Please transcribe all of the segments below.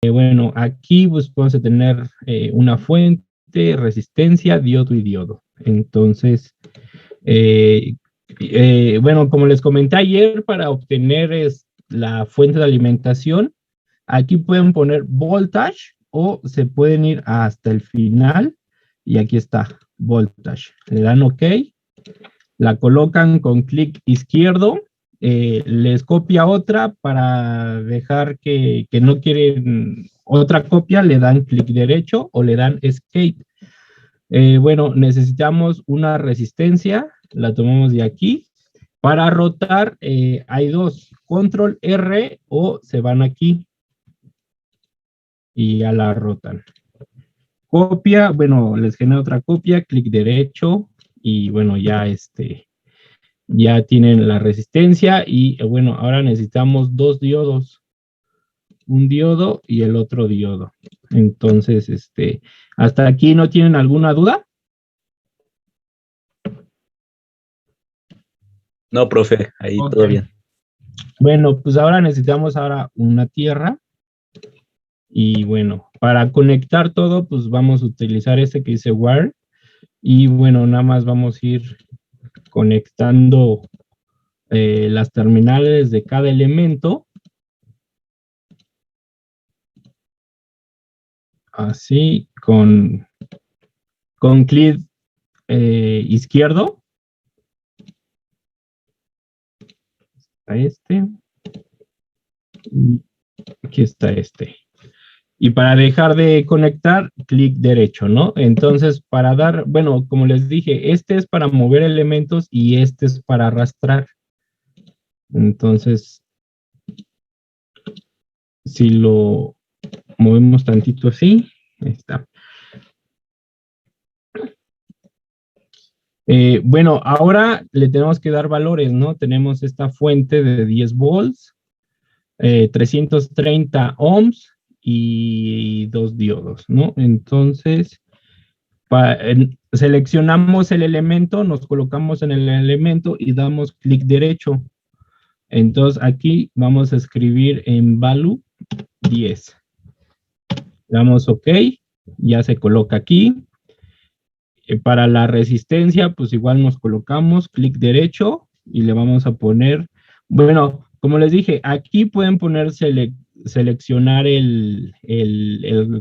Bueno, aquí pues vamos a tener una fuente, resistencia, diodo y diodo. Entonces, bueno, como les comenté ayer, para obtener la fuente de alimentación, aquí pueden poner voltage o se pueden ir hasta el final y aquí está, voltage. Le dan OK, la colocan con clic izquierdo, les copia otra para dejar que no quieren otra copia, le dan clic derecho o le dan escape. Bueno, necesitamos una resistencia, la tomamos de aquí. Para rotar hay dos, control R o se van aquí y ya la rotan. Copia, bueno, les genera otra copia, clic derecho y bueno, ya tienen la resistencia y bueno, ahora necesitamos dos diodos, un diodo y el otro diodo. Entonces, ¿hasta aquí no tienen alguna duda? No, profe, ahí Ok. todo bien. Bueno, pues ahora necesitamos una tierra y bueno, para conectar todo, pues vamos a utilizar este que dice wire y bueno, nada más vamos a ir conectando las terminales de cada elemento. Así, con clic izquierdo. A y aquí está Y para dejar de conectar, clic derecho, ¿no? Entonces, para dar, bueno, como les dije, este es para mover elementos y este es para arrastrar. Entonces, si lo movemos tantito así, ahí está. Bueno, ahora le tenemos que dar valores, ¿no? Tenemos esta fuente de 10 volts, 330 ohms y dos diodos, ¿no? Entonces, seleccionamos el elemento, nos colocamos en el elemento y damos clic derecho. Entonces, aquí vamos a escribir en value 10. Damos OK, ya se coloca aquí. Para la resistencia, pues igual nos colocamos clic derecho y le vamos a poner, bueno, como les dije, aquí pueden poner seleccionar el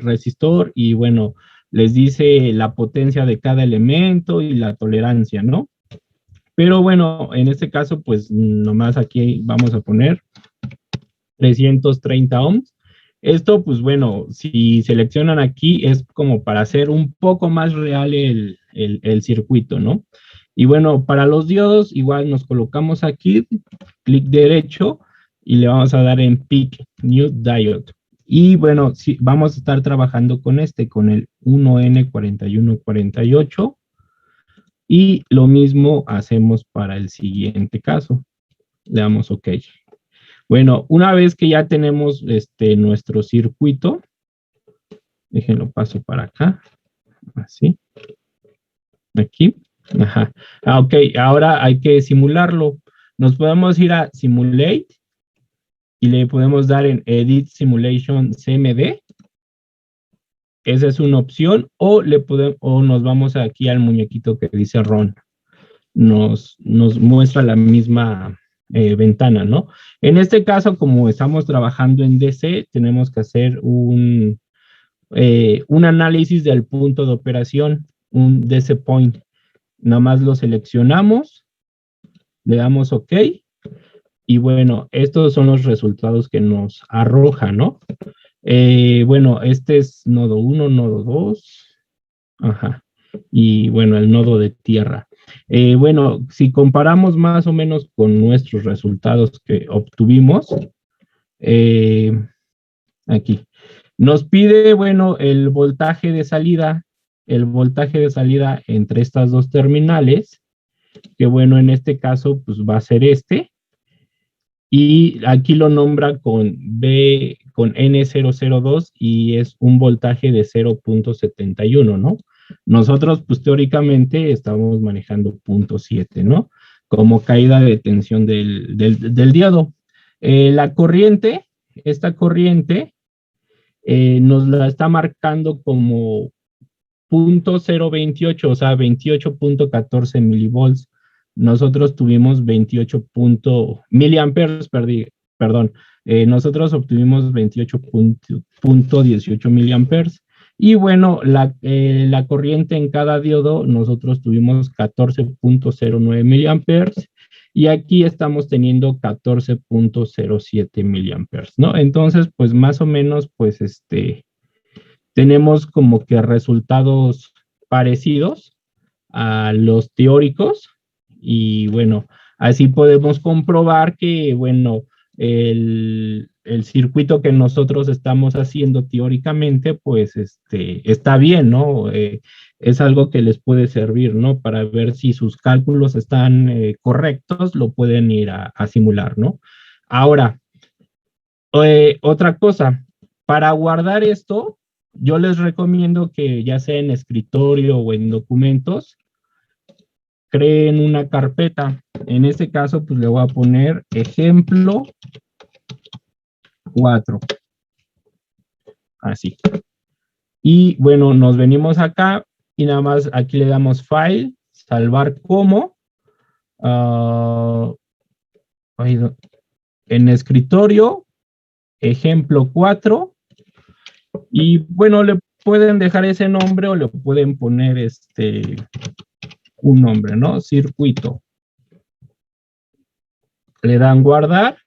resistor y bueno, les dice la potencia de cada elemento y la tolerancia, ¿no? Pero bueno, en este caso, pues nomás aquí vamos a poner 330 ohms. Esto, pues bueno, si seleccionan aquí es como para hacer un poco más real el circuito, ¿no? Y bueno, para los diodos igual nos colocamos aquí, clic derecho, y le vamos a dar en Pick New Diode. Y bueno, sí, vamos a estar trabajando con con el 1N4148. Y lo mismo hacemos para el siguiente caso. Le damos OK. Bueno, una vez que ya tenemos nuestro circuito, déjenlo paso para acá, así, aquí, ajá. OK, ahora hay que simularlo. Nos podemos ir a Simulate y le podemos dar en Edit Simulation CMD. Esa es una opción, o nos vamos aquí al muñequito que dice Run. Nos muestra la misma ventana, ¿no? En este caso, como estamos trabajando en DC, tenemos que hacer un análisis del punto de operación, un DC point. Nada más lo seleccionamos, le damos OK, y bueno, estos son los resultados que nos arroja, ¿no? Bueno, este es nodo 1, nodo 2, ajá, y bueno, el nodo de tierra. Bueno, si comparamos más o menos con nuestros resultados que obtuvimos, aquí, nos pide, bueno, el voltaje de salida entre estas dos terminales, que bueno, en este caso, pues va a ser y aquí lo nombra con N002 y es un voltaje de 0.71, ¿no? Nosotros, pues teóricamente, estamos manejando 0.7, ¿no? Como caída de tensión del diodo. La corriente, esta corriente, nos la está marcando como 0.028, o sea, 28.14 milivolts. Nosotros tuvimos 28 miliamperes, perdón. Nosotros obtuvimos 28.18 miliamperes. Y bueno, la corriente en cada diodo, nosotros tuvimos 14.09 miliamperes. Y aquí estamos teniendo 14.07 miliamperes, ¿no? Entonces, pues más o menos, pues tenemos como que resultados parecidos a los teóricos y bueno, así podemos comprobar que, bueno, el circuito que nosotros estamos haciendo teóricamente, pues está bien, ¿no? Es algo que les puede servir, ¿no? Para ver si sus cálculos están correctos, lo pueden ir a simular, ¿no? Ahora, otra cosa, para guardar esto, yo les recomiendo que ya sea en escritorio o en documentos, creen una carpeta. En este caso, pues le voy a poner ejemplo 4. Así. Y bueno, nos venimos acá y nada más aquí le damos file, salvar como. En escritorio, ejemplo 4. Y bueno, le pueden dejar ese nombre o le pueden poner un nombre, ¿no? Circuito. Le dan guardar,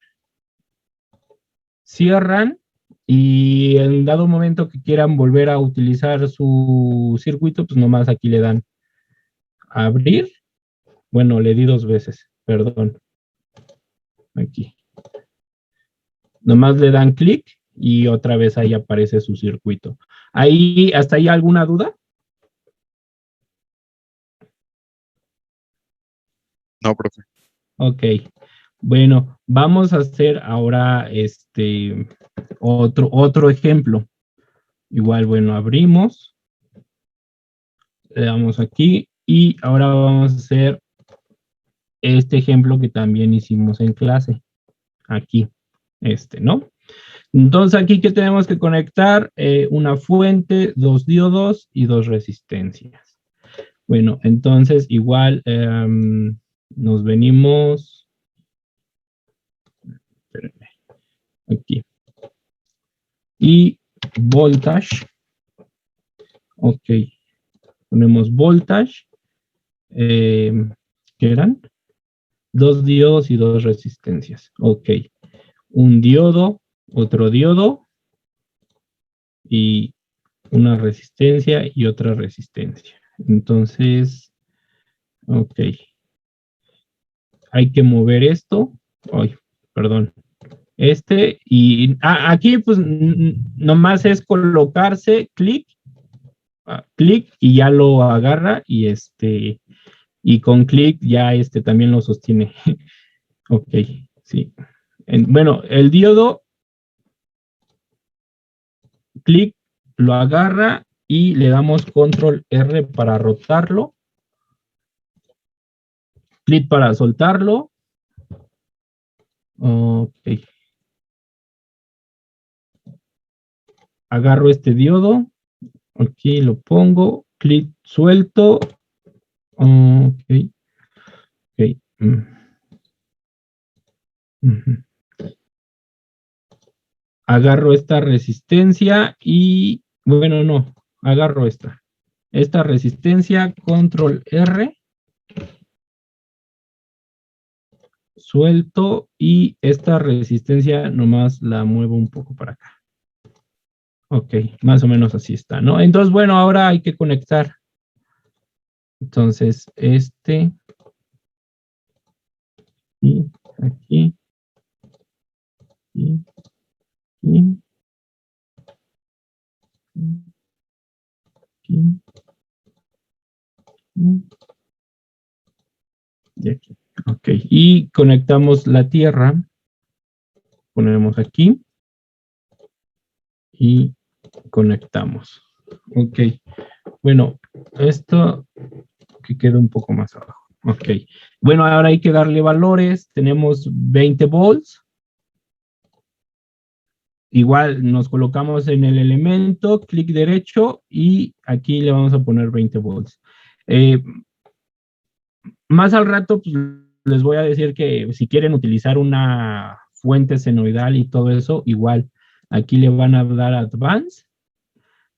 cierran y en dado momento que quieran volver a utilizar su circuito, pues nomás aquí le dan abrir. Bueno, le di 2 veces, perdón. Aquí. Nomás le dan clic y otra vez ahí aparece su circuito. Ahí, ¿hasta ahí alguna duda? No, profe. Ok. Bueno, vamos a hacer ahora otro ejemplo. Igual, bueno, abrimos, le damos aquí y ahora vamos a hacer este ejemplo que también hicimos en clase. Aquí, ¿no? Entonces aquí que tenemos que conectar una fuente, 2 diodos y 2 resistencias. Bueno, entonces igual nos venimos, espérenme, aquí. Y voltage, ok, ponemos voltage, ¿qué eran? 2 diodos y 2 resistencias, ok. Un diodo, otro diodo y una resistencia y otra resistencia. Entonces, ok. Hay que mover esto. Ay, perdón. Y aquí pues nomás es colocarse, clic, clic y ya lo agarra y con clic ya también lo sostiene. Ok, sí. Bueno, el diodo, clic, lo agarra y le damos control R para rotarlo, clic para soltarlo. Ok. Agarro este diodo, aquí lo pongo, clic, suelto. Ok, ok. Agarro esta resistencia y, bueno, no, agarro esta resistencia, control R, suelto y esta resistencia nomás la muevo un poco para acá. Ok, más o menos así está, ¿no? Entonces, bueno, ahora hay que conectar. Entonces, y aquí, y, y, y, y aquí. Ok, y conectamos la tierra. Ponemos aquí y conectamos. Ok, bueno, esto que queda un poco más abajo. Ok, bueno, ahora hay que darle valores. Tenemos 20 volts. igual nos colocamos en el elemento, clic derecho y aquí le vamos a poner 20 volts. Más al rato, pues, les voy a decir que si quieren utilizar una fuente senoidal y todo eso, igual aquí le van a dar Advance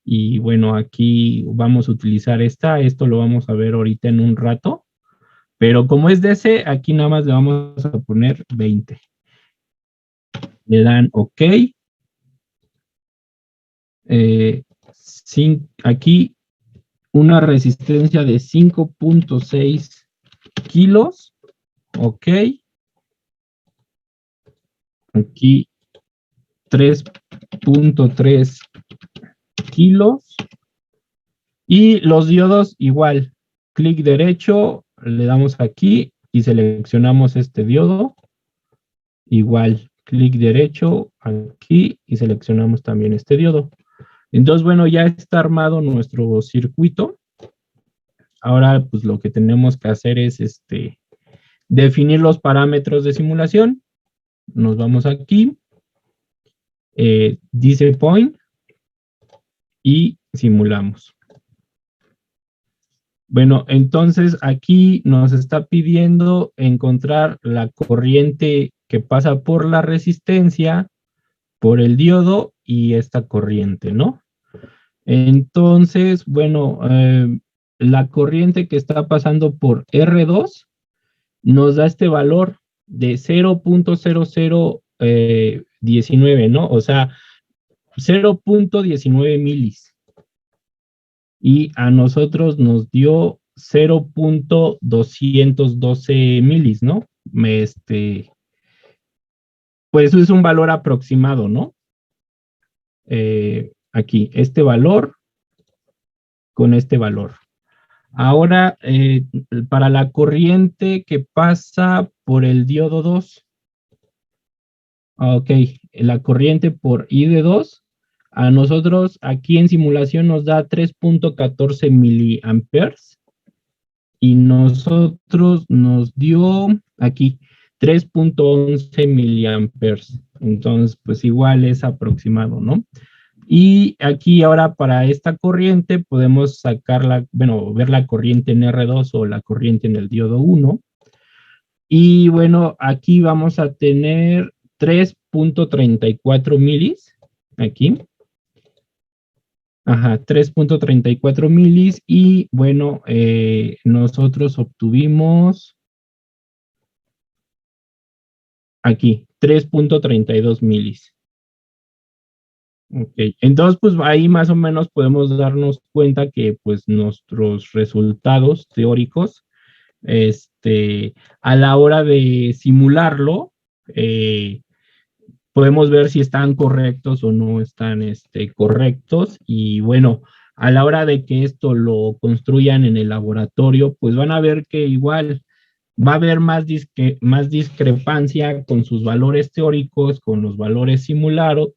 y bueno, aquí vamos a utilizar esto lo vamos a ver ahorita en un rato, pero como es DC, aquí nada más le vamos a poner 20. Le dan OK. Aquí una resistencia de 5.6 kilos. OK. Aquí 3.3 kilos. Y los diodos igual. Clic derecho, le damos aquí y seleccionamos este diodo. Igual, clic derecho aquí y seleccionamos también este diodo. Entonces, bueno, ya está armado nuestro circuito. Ahora, pues lo que tenemos que hacer es definir los parámetros de simulación. Nos vamos aquí, dice point y simulamos. Bueno, entonces aquí nos está pidiendo encontrar la corriente que pasa por la resistencia, por el diodo y esta corriente, ¿no? Entonces, bueno, la corriente que está pasando por R2 nos da este valor de 0.0019, ¿no? O sea, 0.19 milis. Y a nosotros nos dio 0.212 milis, ¿no? Pues eso es un valor aproximado, ¿no? Aquí, este valor con este valor. Ahora, para la corriente que pasa por el diodo 2, ok, la corriente por I de 2, a nosotros aquí en simulación nos da 3.14 miliamperes y nosotros nos dio aquí 3.11 miliamperes. Entonces, pues igual es aproximado, ¿no? Y aquí ahora para esta corriente podemos sacarla, bueno, ver la corriente en R2 o la corriente en el diodo 1. Y bueno, aquí vamos a tener 3.34 milis, aquí. Ajá, 3.34 milis y bueno, nosotros obtuvimos aquí 3.32 milis. Ok, entonces pues ahí más o menos podemos darnos cuenta que pues nuestros resultados teóricos, a la hora de simularlo, podemos ver si están correctos o no están correctos y bueno, a la hora de que esto lo construyan en el laboratorio, pues van a ver que igual va a haber más discrepancia con sus valores teóricos, con los valores simulados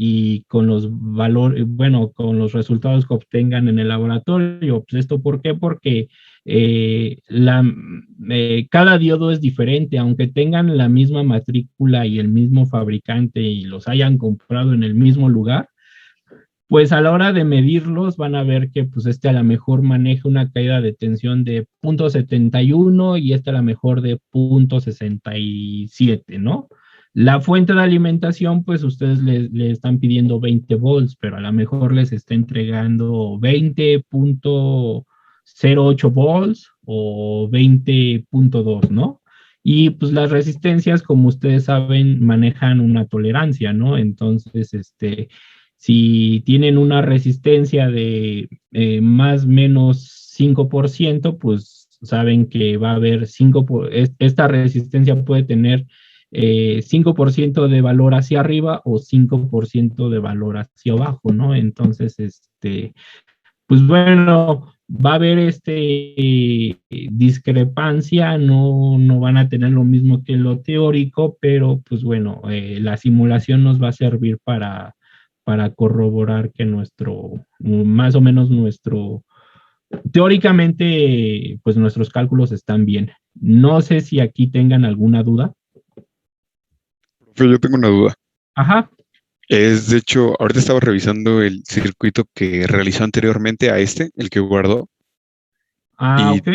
y con los valores, bueno, con los resultados que obtengan en el laboratorio. Pues esto, ¿por qué? Porque cada diodo es diferente, aunque tengan la misma matrícula y el mismo fabricante y los hayan comprado en el mismo lugar, pues a la hora de medirlos van a ver que pues a lo mejor maneja una caída de tensión de 0.71 y a la mejor de 0.67, ¿no? La fuente de alimentación, pues ustedes le están pidiendo 20 volts, pero a lo mejor les está entregando 20.08 volts o 20.2, ¿no? Y pues las resistencias, como ustedes saben, manejan una tolerancia, ¿no? Entonces, si tienen una resistencia de más o menos 5%, pues saben que va a haber esta resistencia puede tener 5% de valor hacia arriba o 5% de valor hacia abajo, ¿no? Entonces, pues bueno, va a haber discrepancia, no van a tener lo mismo que lo teórico, pero pues bueno, la simulación nos va a servir para corroborar que más o menos teóricamente, pues nuestros cálculos están bien. No sé si aquí tengan alguna duda. Profe, yo tengo una duda. Ajá. Es, de hecho, ahorita estaba revisando el circuito que realizó anteriormente a este, el que guardó, Ah, y, ok.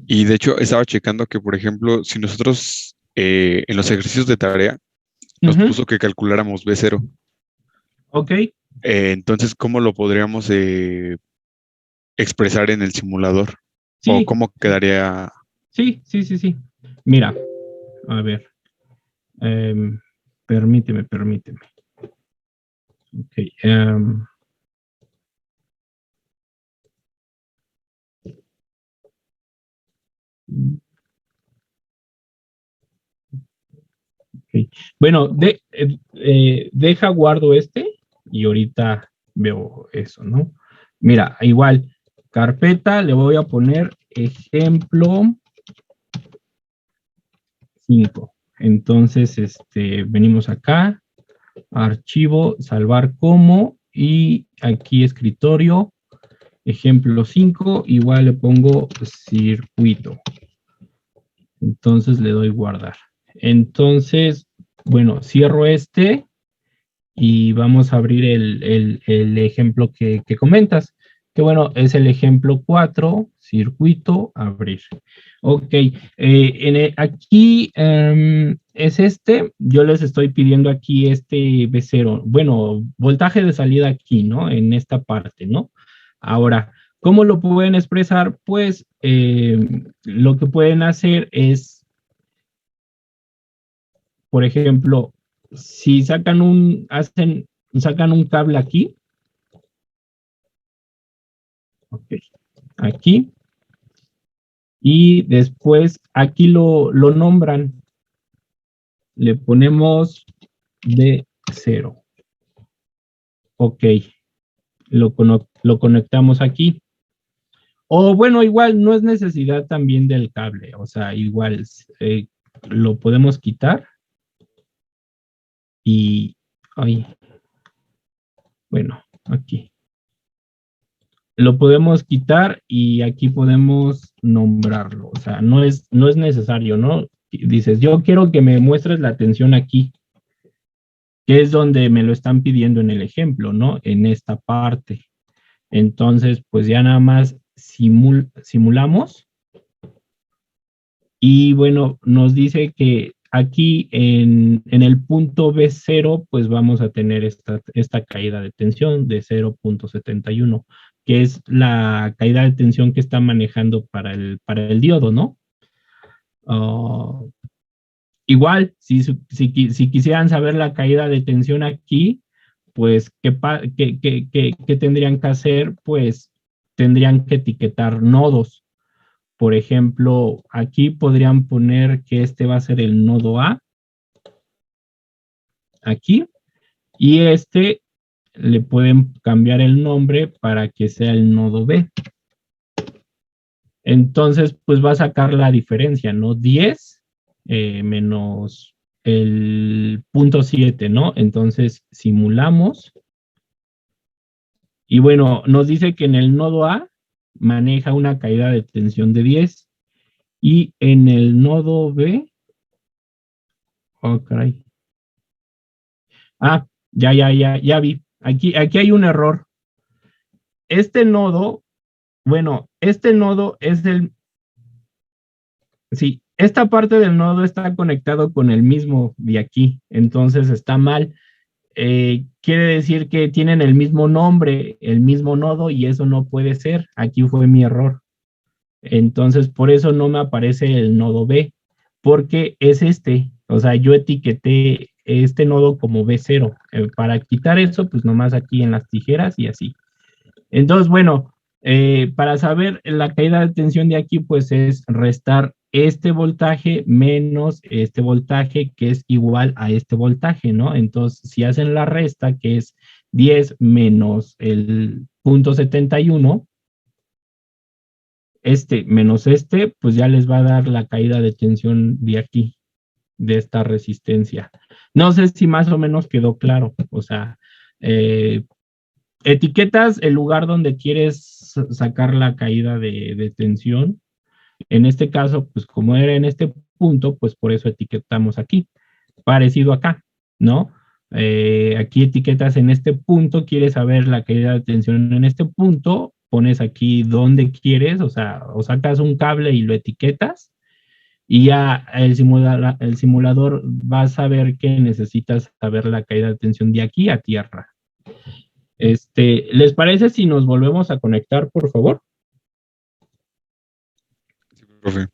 y de hecho estaba checando que, por ejemplo, si nosotros en los ejercicios de tarea nos Ujú, puso que calculáramos B0, ok. entonces, ¿cómo lo podríamos expresar en el simulador? ¿O Sí, cómo quedaría? sí. Mira, a ver. em, permíteme. Ok. Ok. Bueno, deja guardo este y ahorita veo eso, ¿no? Mira, igual, carpeta, le voy a poner ejemplo 5. Entonces, venimos acá, archivo, salvar como, y aquí escritorio, ejemplo 5, igual le pongo circuito. Entonces le doy guardar. Entonces, bueno, cierro este y vamos a abrir el ejemplo que comentas, que bueno, es el ejemplo 4, circuito, abrir. Ok, aquí es yo les estoy pidiendo aquí este B0, bueno, voltaje de salida aquí, ¿no? En esta parte, ¿no? Ahora, ¿cómo lo pueden expresar? Pues lo que pueden hacer es, por ejemplo, si sacan un cable aquí, ok, aquí, y después aquí lo nombran, le ponemos D0, ok, lo conectamos aquí. O bueno, igual no es necesidad también del cable, o sea, igual lo podemos quitar y, ay, bueno, aquí. Lo podemos quitar y aquí podemos nombrarlo. O sea, no es necesario, ¿no? Dices, yo quiero que me muestres la atención aquí, que es donde me lo están pidiendo en el ejemplo, ¿no? En esta parte. Entonces, pues ya nada más simulamos y bueno, nos dice que aquí en el punto B0, pues vamos a tener esta caída de tensión de 0,71, que es la caída de tensión que está manejando para el diodo, ¿no? Uh, igual, si quisieran saber la caída de tensión aquí, pues, ¿qué tendrían que hacer? Pues tendrían que etiquetar nodos. Por ejemplo, aquí podrían poner que este va a ser el nodo A, aquí, y le pueden cambiar el nombre para que sea el nodo B. Entonces, pues va a sacar la diferencia, ¿no? 10 menos el punto 7, ¿no? Entonces, simulamos. Y bueno, nos dice que en el nodo A maneja una caída de tensión de 10 y en el nodo B, oh, caray. Ah, ya vi. Aquí hay un error. Este nodo, bueno, este nodo es sí, esta parte del nodo está conectado con el mismo de aquí, entonces está mal. Quiere decir que tienen el mismo nombre, el mismo nodo, y eso no puede ser. Aquí fue mi error. Entonces, por eso no me aparece el nodo B, porque es este. O sea, yo etiqueté este nodo como B0. Para quitar eso, pues nomás aquí en las tijeras y así. Entonces, bueno, para saber la caída de tensión de aquí, pues es restar este voltaje menos este voltaje, que es igual a este voltaje, ¿no? Entonces, si hacen la resta, que es 10 menos el punto 71, menos pues ya les va a dar la caída de tensión de aquí, de esta resistencia. No sé si más o menos quedó claro, o sea, etiquetas el lugar donde quieres sacar la caída de tensión. En este caso, pues como era en este punto, pues por eso etiquetamos aquí, parecido acá, ¿no? aquí etiquetas en este punto, quieres saber la caída de tensión en este punto, pones aquí donde quieres, o sea, o sacas un cable y lo etiquetas, y ya el simulador va a saber que necesitas saber la caída de tensión de aquí a tierra. ¿Les parece si nos volvemos a conectar, por favor? Sí, profe.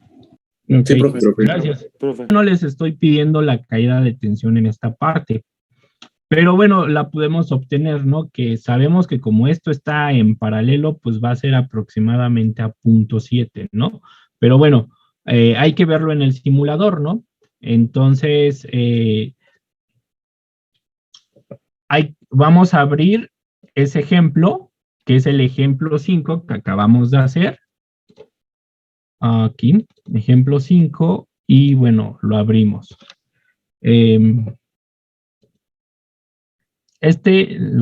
Okay, sí, profe. Gracias. Profe. No les estoy pidiendo la caída de tensión en esta parte, pero bueno, la podemos obtener, ¿no? Que sabemos que como esto está en paralelo, pues va a ser aproximadamente a 0.7, ¿no? Pero bueno, hay que verlo en el simulador, ¿no? Entonces, vamos a abrir ese ejemplo, que es el ejemplo 5 que acabamos de hacer. Aquí, ejemplo 5, y bueno, lo abrimos. Lo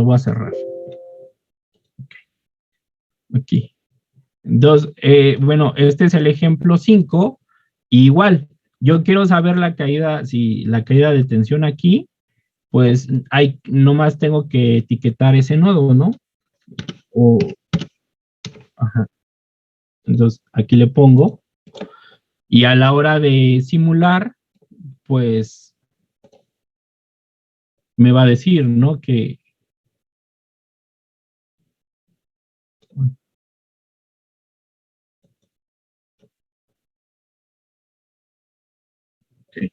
voy a cerrar. Aquí. Entonces, bueno, este es el ejemplo 5. Igual, yo quiero saber la caída, si la caída de tensión aquí, pues nomás tengo que etiquetar ese nodo, ¿no? Ajá. Entonces, aquí le pongo. Y a la hora de simular, pues me va a decir, ¿no? Que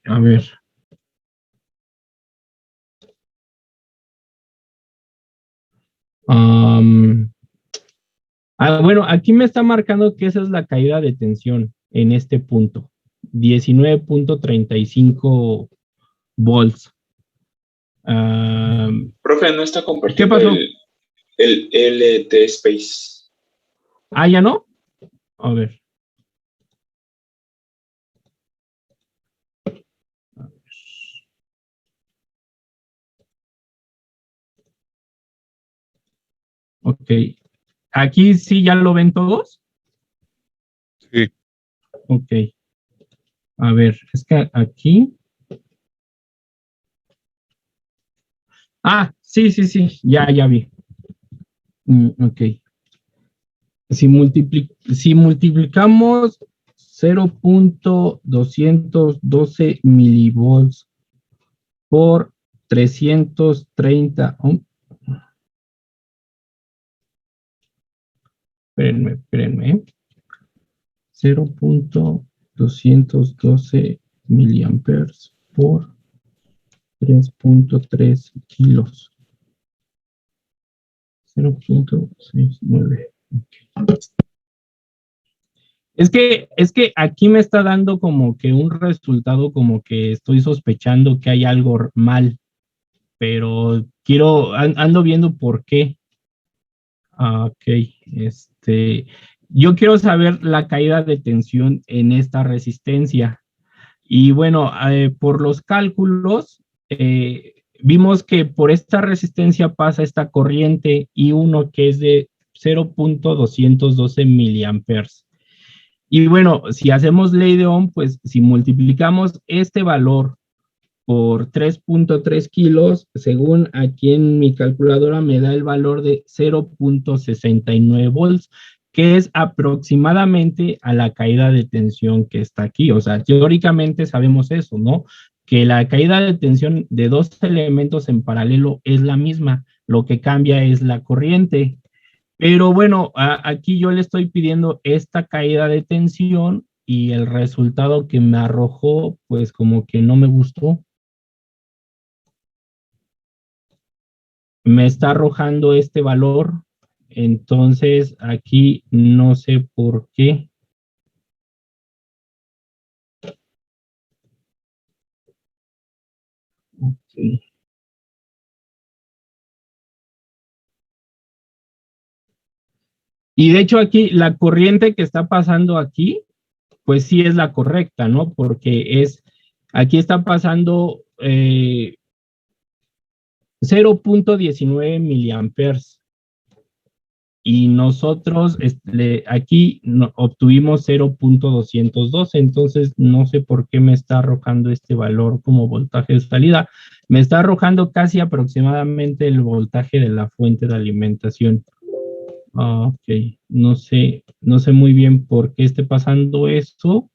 a ver. Bueno, aquí me está marcando que esa es la caída de tensión en este punto. 19.35 volts. Profe, no está ¿Qué compartiendo pasó? el LT Space. ¿Ya no? A ver. Ok. ¿Aquí sí ya lo ven todos? Sí. Ok. A ver, es que aquí. Sí, ya vi. Ok. Si multiplicamos 0.212 milivolts por 330. Espérenme. 0.212 miliamperes por 3.3 kilos. 0.69. Okay. Es que aquí me está dando como que un resultado como que estoy sospechando que hay algo mal, pero ando viendo por qué. Ok, yo quiero saber la caída de tensión en esta resistencia. Y bueno, por los cálculos, vimos que por esta resistencia pasa esta corriente I1 que es de 0.212 miliamperes. Y bueno, si hacemos ley de Ohm, pues si multiplicamos este valor por 3.3 kilos, según aquí en mi calculadora me da el valor de 0.69 volts, que es aproximadamente a la caída de tensión que está aquí. O sea, teóricamente sabemos eso, ¿no? Que la caída de tensión de dos elementos en paralelo es la misma, lo que cambia es la corriente. Pero bueno, aquí yo le estoy pidiendo esta caída de tensión y el resultado que me arrojó, pues como que no me gustó. Me está arrojando este valor, entonces aquí no sé por qué. Okay. Y de hecho aquí la corriente que está pasando aquí, pues sí es la correcta, ¿no? Porque aquí está pasando 0.19 miliamperes. y nosotros aquí obtuvimos 0.212, entonces no sé por qué me está arrojando este valor como voltaje de salida. Me está arrojando casi aproximadamente el voltaje de la fuente de alimentación. Ok, no sé muy bien por qué esté pasando esto.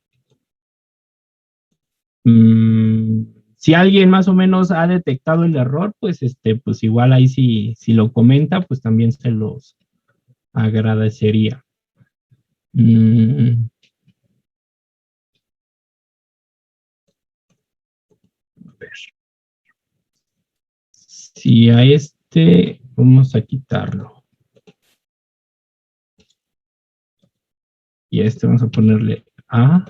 Si alguien más o menos ha detectado el error, pues pues igual ahí si lo comenta, pues también se los agradecería. A ver. Si a vamos a quitarlo. Y a vamos a ponerle A.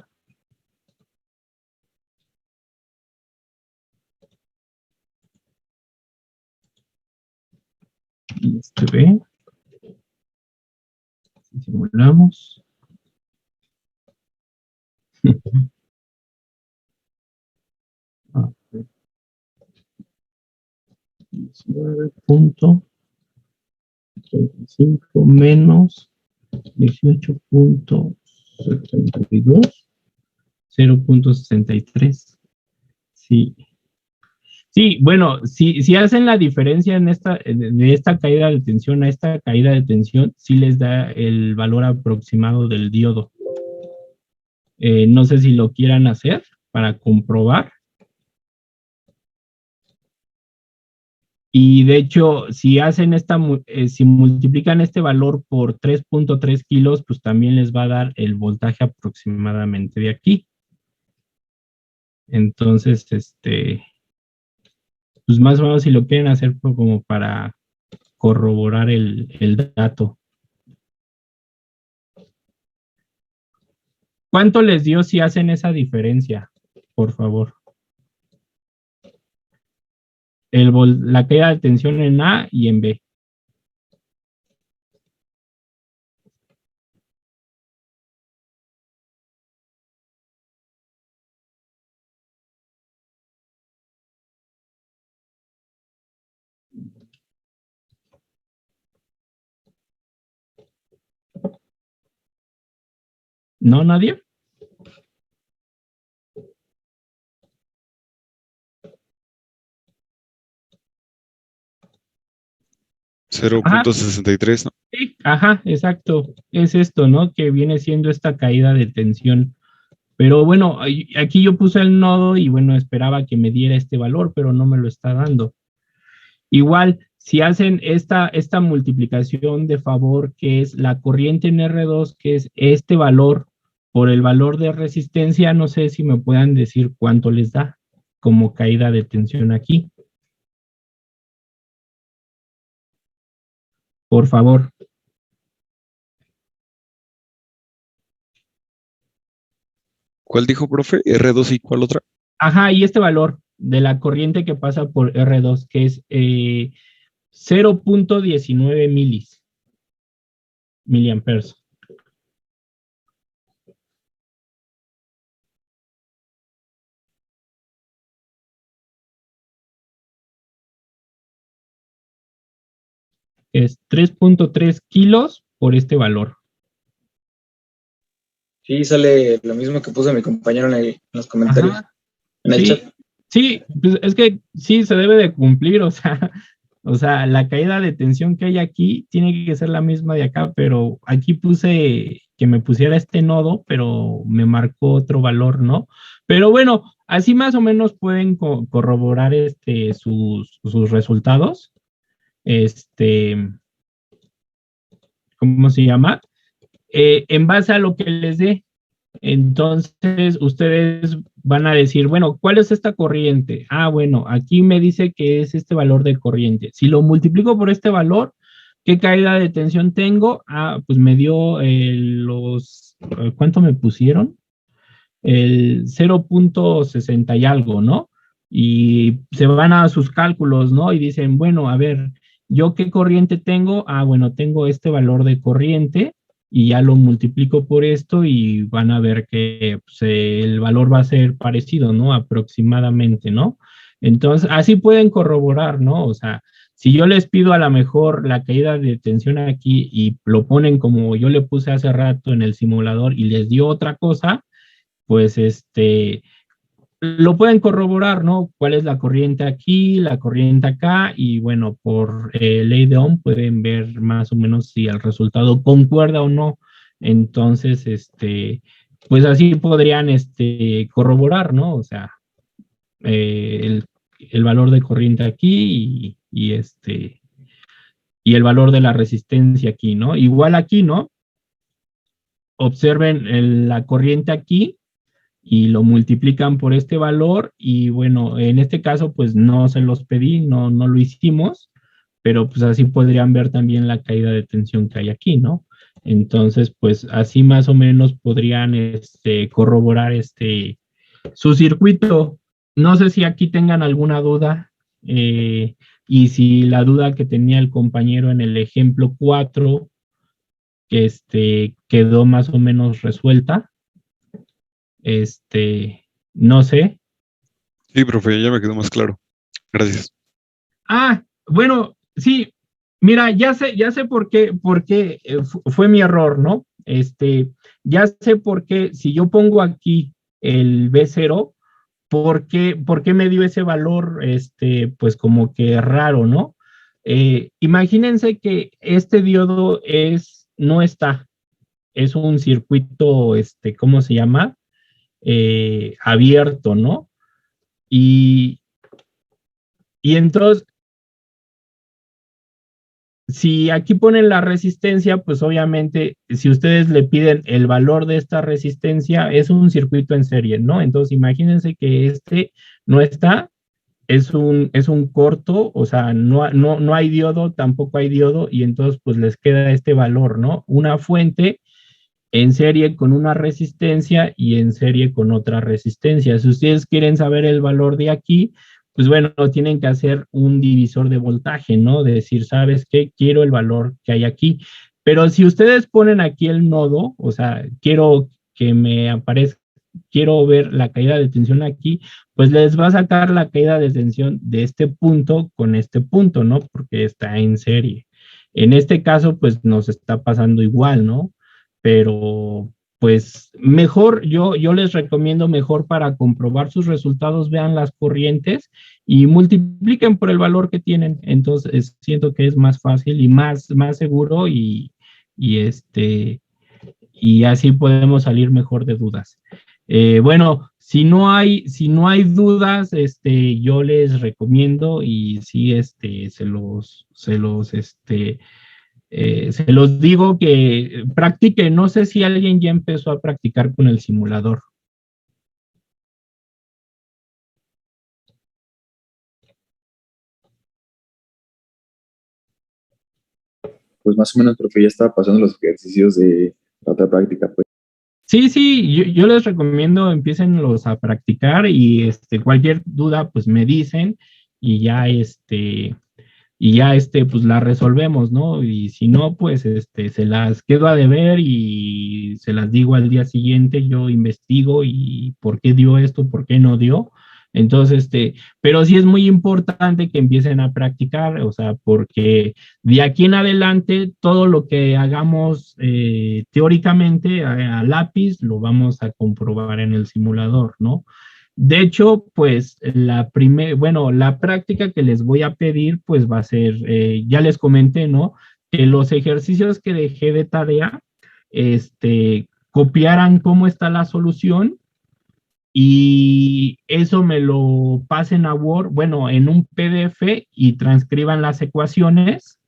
Y B. Simulamos. A ver. 19.35 menos 18.72, 0.63. Sí. Sí, bueno, si hacen la diferencia de esta caída de tensión a esta caída de tensión, sí les da el valor aproximado del diodo. No sé si lo quieran hacer para comprobar. Y de hecho, si hacen si multiplican este valor por 3.3 kilos, pues también les va a dar el voltaje aproximadamente de aquí. Entonces, pues más o menos si lo quieren hacer como para corroborar el dato. ¿Cuánto les dio si hacen esa diferencia? Por favor. La caída de tensión en A y en B. ¿No, nadie? 0.63, ¿no? Sí, ajá, exacto. Es esto, ¿no? Que viene siendo esta caída de tensión. Pero bueno, aquí yo puse el nodo y bueno, esperaba que me diera este valor, pero no me lo está dando. Igual, si hacen esta multiplicación de favor, que es la corriente en R2, que es este valor por el valor de resistencia, no sé si me puedan decir cuánto les da como caída de tensión aquí. Por favor. ¿Cuál dijo, profe? ¿R2 y cuál otra? Ajá, y este valor de la corriente que pasa por R2, que es 0.19 miliamperes. Es 3.3 kilos por este valor. Sí, sale lo mismo que puso mi compañero en los comentarios. Ajá. En el Sí, chat. sí, pues es que sí se debe de cumplir, o sea, la caída de tensión que hay aquí tiene que ser la misma de acá, pero aquí puse que me pusiera este nodo, pero me marcó otro valor, ¿no? Pero bueno, así más o menos pueden corroborar sus resultados. ¿Cómo se llama? En base a lo que les dé. Entonces, ustedes van a decir, bueno, ¿cuál es esta corriente? Ah, bueno, aquí me dice que es este valor de corriente. Si lo multiplico por este valor, ¿qué caída de tensión tengo? Ah, pues me dio ¿cuánto me pusieron? El 0.60 y algo, ¿no? Y se van a sus cálculos, ¿no? Y dicen, bueno, a ver, ¿yo qué corriente tengo? Ah, bueno, tengo este valor de corriente y ya lo multiplico por esto y van a ver que pues, el valor va a ser parecido, ¿no? Aproximadamente, ¿no? Entonces, así pueden corroborar, ¿no? O sea, Si yo les pido a lo mejor la caída de tensión aquí y lo ponen como yo le puse hace rato en el simulador y les dio otra cosa, pues lo pueden corroborar, ¿no? ¿Cuál es la corriente aquí, la corriente acá? Y bueno, por ley de Ohm pueden ver más o menos si el resultado concuerda o no. Entonces, pues así podrían corroborar, ¿no? O sea, el valor de corriente aquí y el valor de la resistencia aquí, ¿no? Igual aquí, ¿no? Observen la corriente aquí y lo multiplican por este valor y bueno, en este caso pues no se los pedí, no lo hicimos, pero pues así podrían ver también la caída de tensión que hay aquí, ¿no? Entonces pues así más o menos podrían corroborar su circuito. No sé si aquí tengan alguna duda y si la duda que tenía el compañero en el ejemplo 4 quedó más o menos resuelta. No sé. Sí, profe, ya me quedó más claro. Gracias. Bueno, sí, mira, ya sé por qué fue mi error, ¿no? Ya sé por qué, si yo pongo aquí el B0, ¿por qué me dio ese valor, pues como que raro, ¿no? Imagínense que este diodo no está, es un circuito, ¿cómo se llama? Abierto, ¿no? Y entonces, si aquí ponen la resistencia, pues obviamente, si ustedes le piden el valor de esta resistencia, es un circuito en serie, ¿no? Entonces, imagínense que no está, es un corto, o sea, no hay diodo, tampoco hay diodo, y entonces, pues les queda este valor, ¿no? Una fuente en serie con una resistencia y en serie con otra resistencia. Si ustedes quieren saber el valor de aquí, pues bueno, tienen que hacer un divisor de voltaje, ¿no? De decir, ¿sabes qué? Quiero el valor que hay aquí. Pero si ustedes ponen aquí el nodo, o sea, quiero que me aparezca, quiero ver la caída de tensión aquí, pues les va a sacar la caída de tensión de este punto con este punto, ¿no? Porque está en serie. En este caso, pues nos está pasando igual, ¿no? Pero pues mejor, yo les recomiendo mejor para comprobar sus resultados, vean las corrientes y multipliquen por el valor que tienen. Entonces siento que es más fácil y más seguro y y así podemos salir mejor de dudas. Bueno, si no hay dudas, yo les recomiendo y sí, se los digo que practiquen. No sé si alguien ya empezó a practicar con el simulador. Pues más o menos, profe, ya estaba pasando los ejercicios de la otra práctica, pues. Sí, yo les recomiendo empiecenlos a practicar y cualquier duda pues me dicen y ya pues la resolvemos, ¿no? Y si no, pues se las quedo a deber y se las digo al día siguiente, yo investigo y por qué dio esto, por qué no dio. Entonces, pero sí es muy importante que empiecen a practicar, o sea, porque de aquí en adelante todo lo que hagamos teóricamente a lápiz lo vamos a comprobar en el simulador, ¿no? De hecho, pues la práctica que les voy a pedir, pues va a ser, ya les comenté, ¿no? Que los ejercicios que dejé de tarea, copiaran cómo está la solución y eso me lo pasen a Word, bueno, en un PDF y transcriban las ecuaciones.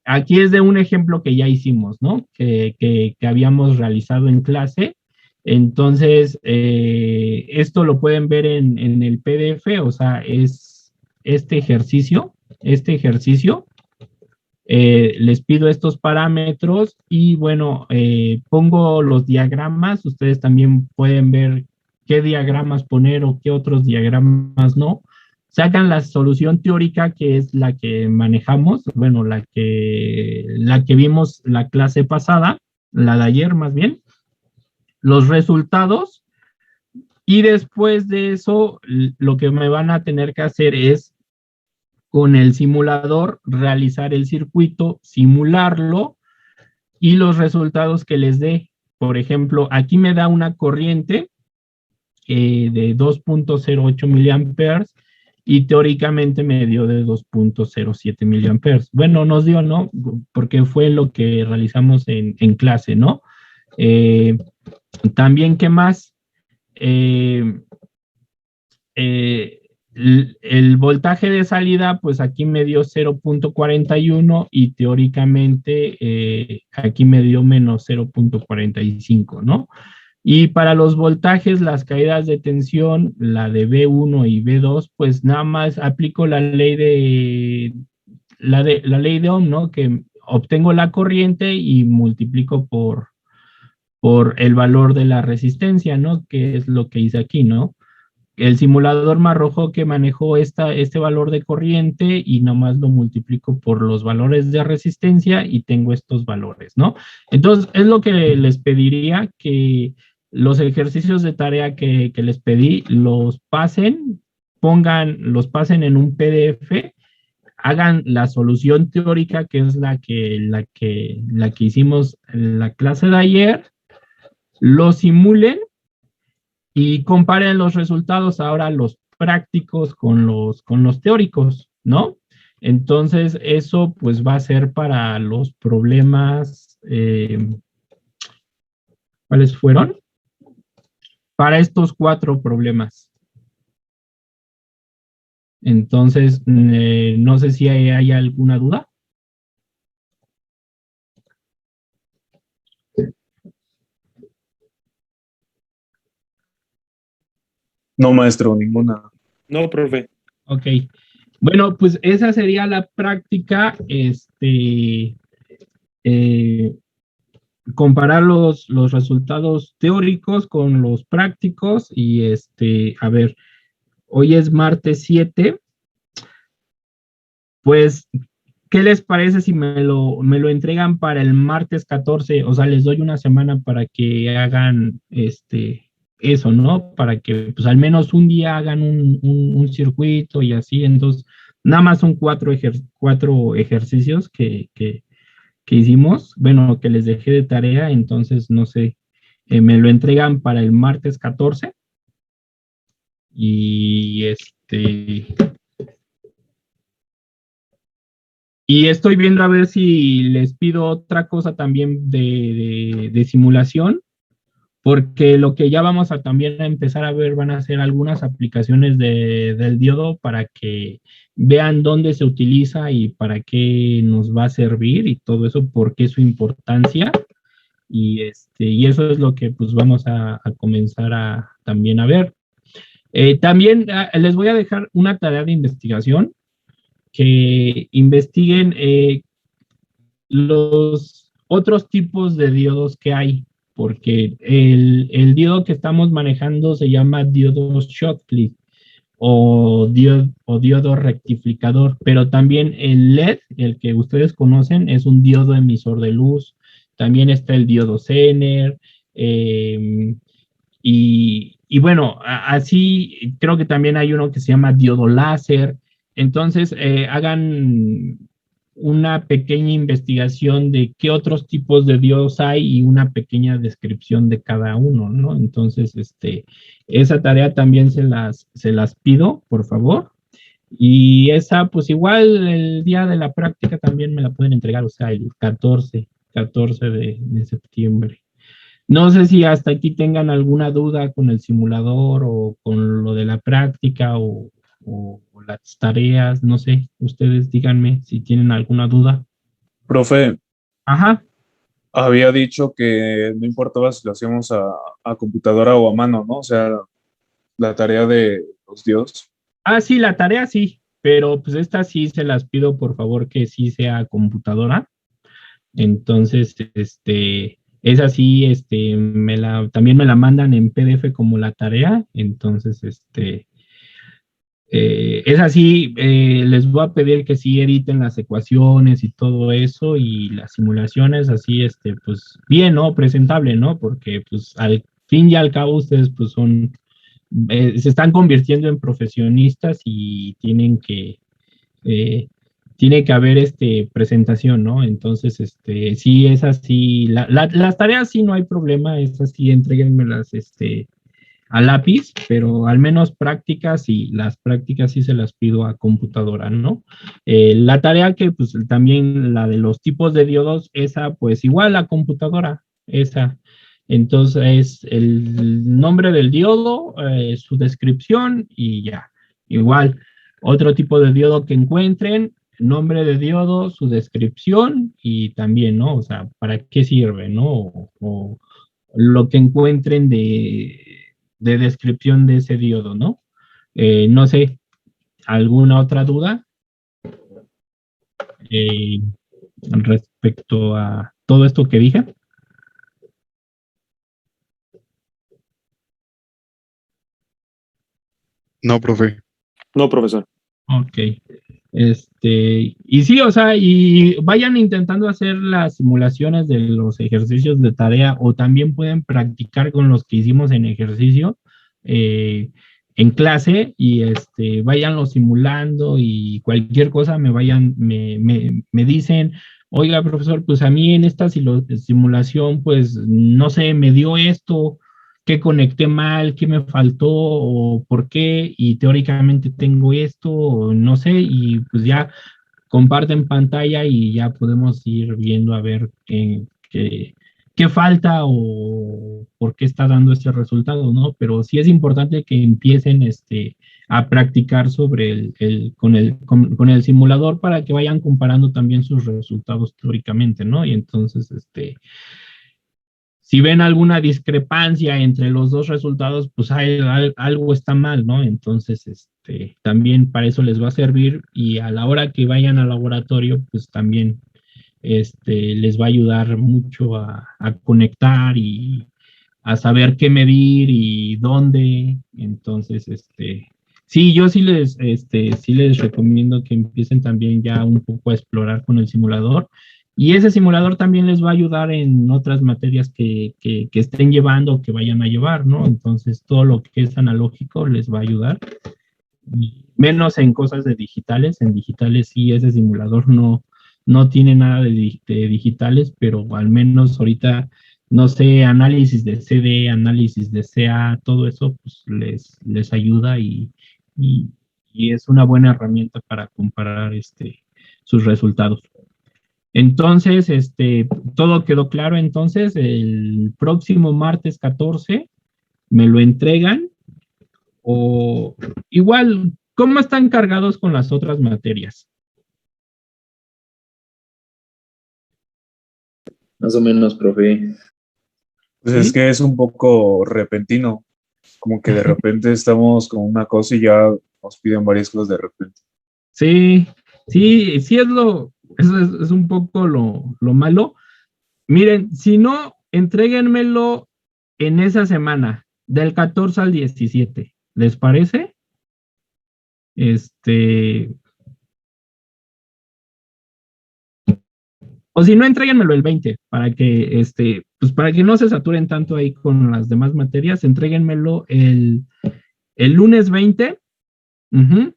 Aquí es de un ejemplo que ya hicimos, ¿no? Que habíamos realizado en clase. Entonces, esto lo pueden ver en el PDF, o sea, es este ejercicio. Les pido estos parámetros y bueno, pongo los diagramas. Ustedes también pueden ver qué diagramas poner o qué otros diagramas no. Sacan la solución teórica, que es la que manejamos, bueno, la que vimos la clase pasada, la de ayer más bien, los resultados, y después de eso, lo que me van a tener que hacer es con el simulador, realizar el circuito, simularlo y los resultados que les dé. Por ejemplo, aquí me da una corriente de 2.08 miliamperes y teóricamente me dio de 2.07 miliamperes. Bueno, nos dio, ¿no? Porque fue lo que realizamos en clase, ¿no? También, ¿qué más? El voltaje de salida, pues aquí me dio 0.41 y teóricamente aquí me dio menos 0.45, ¿no? Y para los voltajes, las caídas de tensión, la de B1 y B2, pues nada más aplico la ley de Ohm, ¿no? Que obtengo la corriente y multiplico por el valor de la resistencia, ¿no? Que es lo que hice aquí, ¿no? El simulador me arrojó que manejó este valor de corriente y nomás lo multiplico por los valores de resistencia y tengo estos valores, ¿no? Entonces, es lo que les pediría, que los ejercicios de tarea que les pedí los pasen, los pasen en un PDF, hagan la solución teórica, que es la que hicimos en la clase de ayer, lo simulen y comparen los resultados ahora, los prácticos con los teóricos, ¿no? Entonces, eso pues va a ser para los problemas, ¿cuáles fueron? Para estos 4 problemas. Entonces, no sé si hay alguna duda. No, maestro, ninguna. No, profe. Ok. Bueno, pues esa sería la práctica, comparar los resultados teóricos con los prácticos y a ver, hoy es martes 7, pues, ¿qué les parece si me lo entregan para el martes 14? O sea, les doy una semana para que hagan eso, ¿no? Para que pues al menos un día hagan un circuito y así. Entonces, nada más son 4 ejercicios que hicimos, bueno, que les dejé de tarea, entonces no sé, me lo entregan para el martes 14 y y estoy viendo a ver si les pido otra cosa también de simulación, porque lo que ya vamos a también a empezar a ver van a ser algunas aplicaciones del diodo para que vean dónde se utiliza y para qué nos va a servir y todo eso, por qué su importancia. Y eso es lo que pues vamos a comenzar también a ver. También les voy a dejar una tarea de investigación, que investiguen los otros tipos de diodos que hay, porque el diodo que estamos manejando se llama diodo Schottky o diodo rectificador, pero también el LED, el que ustedes conocen, es un diodo emisor de luz. También está el diodo Zener, y bueno, así creo que también hay uno que se llama diodo láser. Entonces, hagan una pequeña investigación de qué otros tipos de diodos hay y una pequeña descripción de cada uno, ¿no? Entonces, esa tarea también se las pido, por favor. Y esa, pues igual el día de la práctica también me la pueden entregar, o sea, el 14 de septiembre. No sé si hasta aquí tengan alguna duda con el simulador o con lo de la práctica o las tareas, no sé, ustedes díganme si tienen alguna duda. Profe, Ajá. había dicho que no importaba si lo hacíamos a computadora o a mano, ¿no? O sea, la tarea de los diodos. Ah, sí, la tarea sí, pero pues esta sí se las pido por favor que sí sea computadora. Entonces, esa sí, también me la mandan en PDF como la tarea. Entonces, es así, les voy a pedir que sí editen las ecuaciones y todo eso y las simulaciones así, pues bien, ¿no? Presentable, ¿no? Porque pues al fin y al cabo ustedes pues se están convirtiendo en profesionistas y tienen que tiene que haber presentación, ¿no? Entonces, sí, es así. Las tareas sí no hay problema, esas sí, entréguenmelas, a lápiz, pero al menos prácticas y las prácticas sí se las pido a computadora, ¿no? La tarea que pues también la de los tipos de diodos, esa pues igual a computadora, esa. Entonces el nombre del diodo, su descripción y ya. Igual, otro tipo de diodo que encuentren, nombre de diodo, su descripción y también, ¿no? O sea, ¿para qué sirve, no? O lo que encuentren de descripción de ese diodo, ¿no? No sé, ¿alguna otra duda eh, respecto a todo esto que dije? No, profe. No, profesor. Ok. Y sí, o sea, y vayan intentando hacer las simulaciones de los ejercicios de tarea o también pueden practicar con los que hicimos en ejercicio en clase y váyanlo simulando y cualquier cosa me dicen, oiga, profesor, pues a mí en esta simulación, pues no sé, me dio esto, qué conecté mal, qué me faltó o por qué, y teóricamente tengo esto, o no sé, y pues ya comparten pantalla y ya podemos ir viendo a ver qué falta o por qué está dando este resultado, ¿no? Pero sí es importante que empiecen a practicar sobre con el simulador para que vayan comparando también sus resultados teóricamente, ¿no? Y entonces, si ven alguna discrepancia entre los dos resultados, pues algo está mal, ¿no? Entonces, también para eso les va a servir y a la hora que vayan al laboratorio, pues también les va a ayudar mucho a conectar y a saber qué medir y dónde. Entonces, sí, yo sí les recomiendo que empiecen también ya un poco a explorar con el simulador. Y ese simulador también les va a ayudar en otras materias que estén llevando o que vayan a llevar, ¿no? Entonces, todo lo que es analógico les va a ayudar. Menos en cosas de digitales. En digitales sí, ese simulador no tiene nada de digitales, pero al menos ahorita, no sé, análisis de CD, análisis de CA, todo eso pues les ayuda y, y es una buena herramienta para comparar sus resultados. Entonces, todo quedó claro. Entonces, el próximo martes 14 me lo entregan o igual, ¿cómo están cargados con las otras materias? Más o menos, profe. Pues ¿Sí? es que es un poco repentino, como que de repente estamos con una cosa y ya nos piden varias cosas de repente. Sí, sí es un poco lo malo. Miren, si no, entréguenmelo en esa semana, del 14 al 17. ¿Les parece? Este, o si no, entréguenmelo el 20 para que, pues para que no se saturen tanto ahí con las demás materias, entréguenmelo el lunes 20. Uh-huh.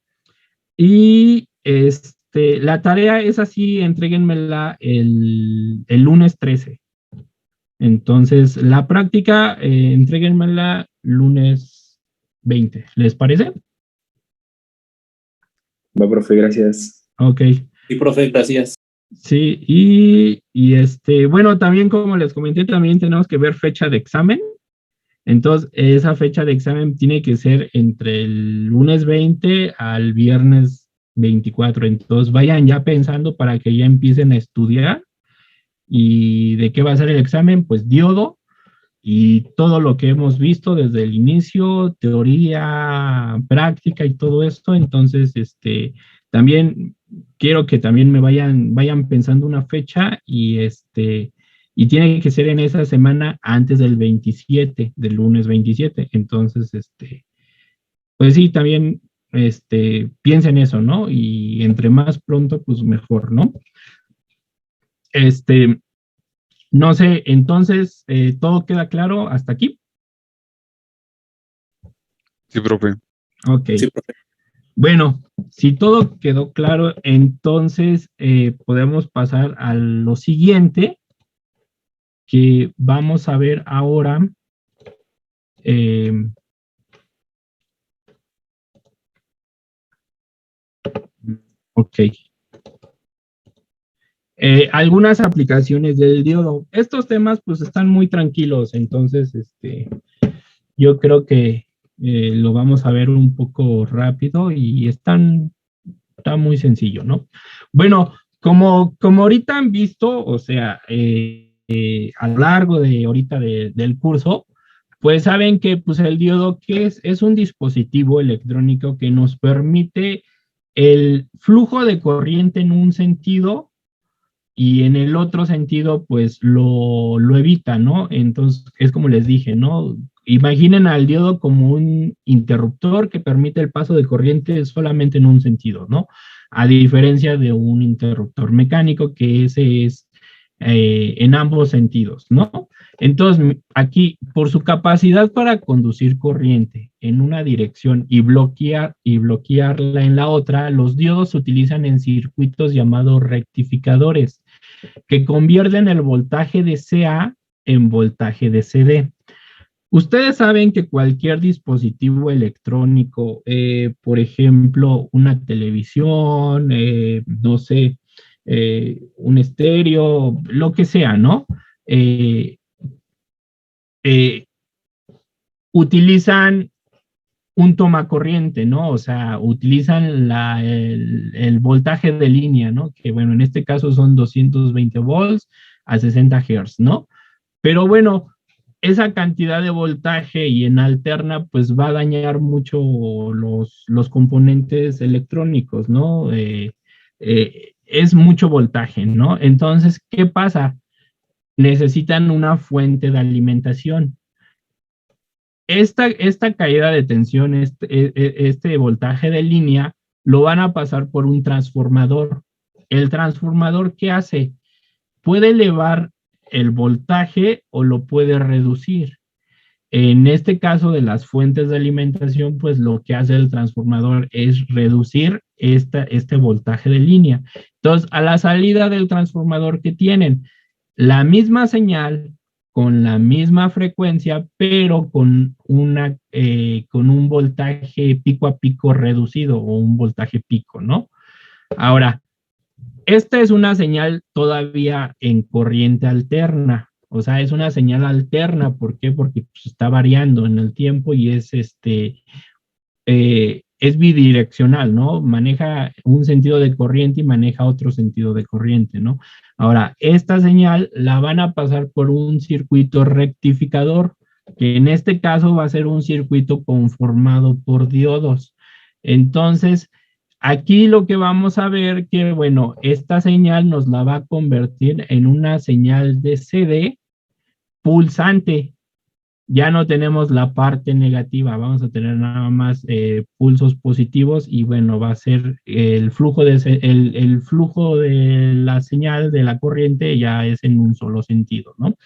Y la tarea es así, entréguenmela el lunes 13. Entonces, la práctica, entréguenmela lunes 20. ¿Les parece? Va, profe, gracias. Ok. Sí, profe, gracias. Sí, bueno, también como les comenté, también tenemos que ver fecha de examen. Entonces, esa fecha de examen tiene que ser entre el lunes 20 al viernes 24. Entonces, vayan ya pensando para que ya empiecen a estudiar. ¿Y de qué va a ser el examen? Pues diodo y todo lo que hemos visto desde el inicio, teoría, práctica y todo esto. Entonces, también quiero que también me vayan pensando una fecha y tiene que ser en esa semana antes del 27, del lunes 27. Entonces, pues sí, también, piensen eso, ¿no? Y entre más pronto, pues mejor, ¿no? Este, no sé, entonces, ¿todo queda claro hasta aquí? Sí, profe. Ok. Sí, profe. Bueno, si todo quedó claro, entonces podemos pasar a lo siguiente, que vamos a ver ahora. eh, ok. Algunas aplicaciones del diodo. Estos temas pues están muy tranquilos, entonces yo creo que lo vamos a ver un poco rápido y está muy sencillo, ¿no? Bueno, como ahorita han visto, o sea, a lo largo de ahorita del curso, pues saben que pues el diodo que es un dispositivo electrónico que nos permite el flujo de corriente en un sentido y en el otro sentido, pues lo evita, ¿no? Entonces, es como les dije, ¿no? Imaginen al diodo como un interruptor que permite el paso de corriente solamente en un sentido, ¿no? A diferencia de un interruptor mecánico que ese es en ambos sentidos, ¿no? Entonces, aquí, por su capacidad para conducir corriente en una dirección y bloquearla en la otra, los diodos se utilizan en circuitos llamados rectificadores que convierten el voltaje de CA en voltaje de CD. Ustedes saben que cualquier dispositivo electrónico, por ejemplo, una televisión, no sé, un estéreo, lo que sea, ¿no? Eh, eh, utilizan un tomacorriente, ¿no? O sea, utilizan el voltaje de línea, ¿no? Que bueno, en este caso son 220 volts a 60 Hz, ¿no? Pero bueno, esa cantidad de voltaje y en alterna, pues va a dañar mucho los componentes electrónicos, ¿no? Es mucho voltaje, ¿no? Entonces, ¿qué pasa? Necesitan una fuente de alimentación. Esta caída de tensión, este voltaje de línea, lo van a pasar por un transformador. ¿El transformador qué hace? Puede elevar el voltaje o lo puede reducir. En este caso de las fuentes de alimentación, pues lo que hace el transformador es reducir este voltaje de línea. Entonces, a la salida del transformador que tienen, la misma señal con la misma frecuencia, pero con un voltaje pico a pico reducido o un voltaje pico, ¿no? Ahora, esta es una señal todavía en corriente alterna, o sea, es una señal alterna. ¿Por qué? Porque pues, está variando en el tiempo y es bidireccional, ¿no? Maneja un sentido de corriente y maneja otro sentido de corriente, ¿no? Ahora, esta señal la van a pasar por un circuito rectificador, que en este caso va a ser un circuito conformado por diodos. Entonces, aquí lo que vamos a ver que, bueno, esta señal nos la va a convertir en una señal de CD pulsante. Ya no tenemos la parte negativa, vamos a tener nada más pulsos positivos y bueno, va a ser el flujo el flujo de la señal de la corriente ya es en un solo sentido, ¿no?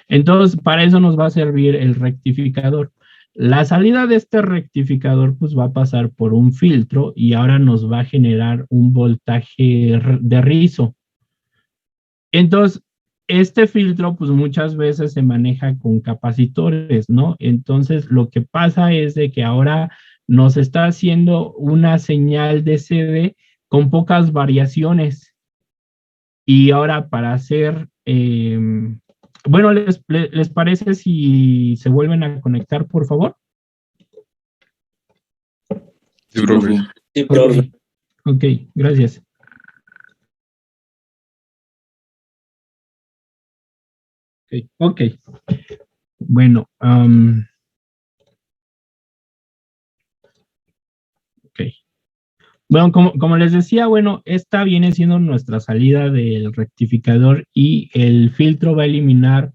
Entonces, para eso nos va a servir el rectificador. La salida de este rectificador pues va a pasar por un filtro y ahora nos va a generar un voltaje de rizo. Entonces, este filtro, pues muchas veces se maneja con capacitores, ¿no? Entonces, lo que pasa es de que ahora nos está haciendo una señal de CD con pocas variaciones. Y ahora para hacer, bueno, ¿les parece si se vuelven a conectar, por favor? Sí, profe. Sí, profe. Ok, gracias. Ok. Bueno, ok. Bueno, como les decía, bueno, esta viene siendo nuestra salida del rectificador y el filtro va a eliminar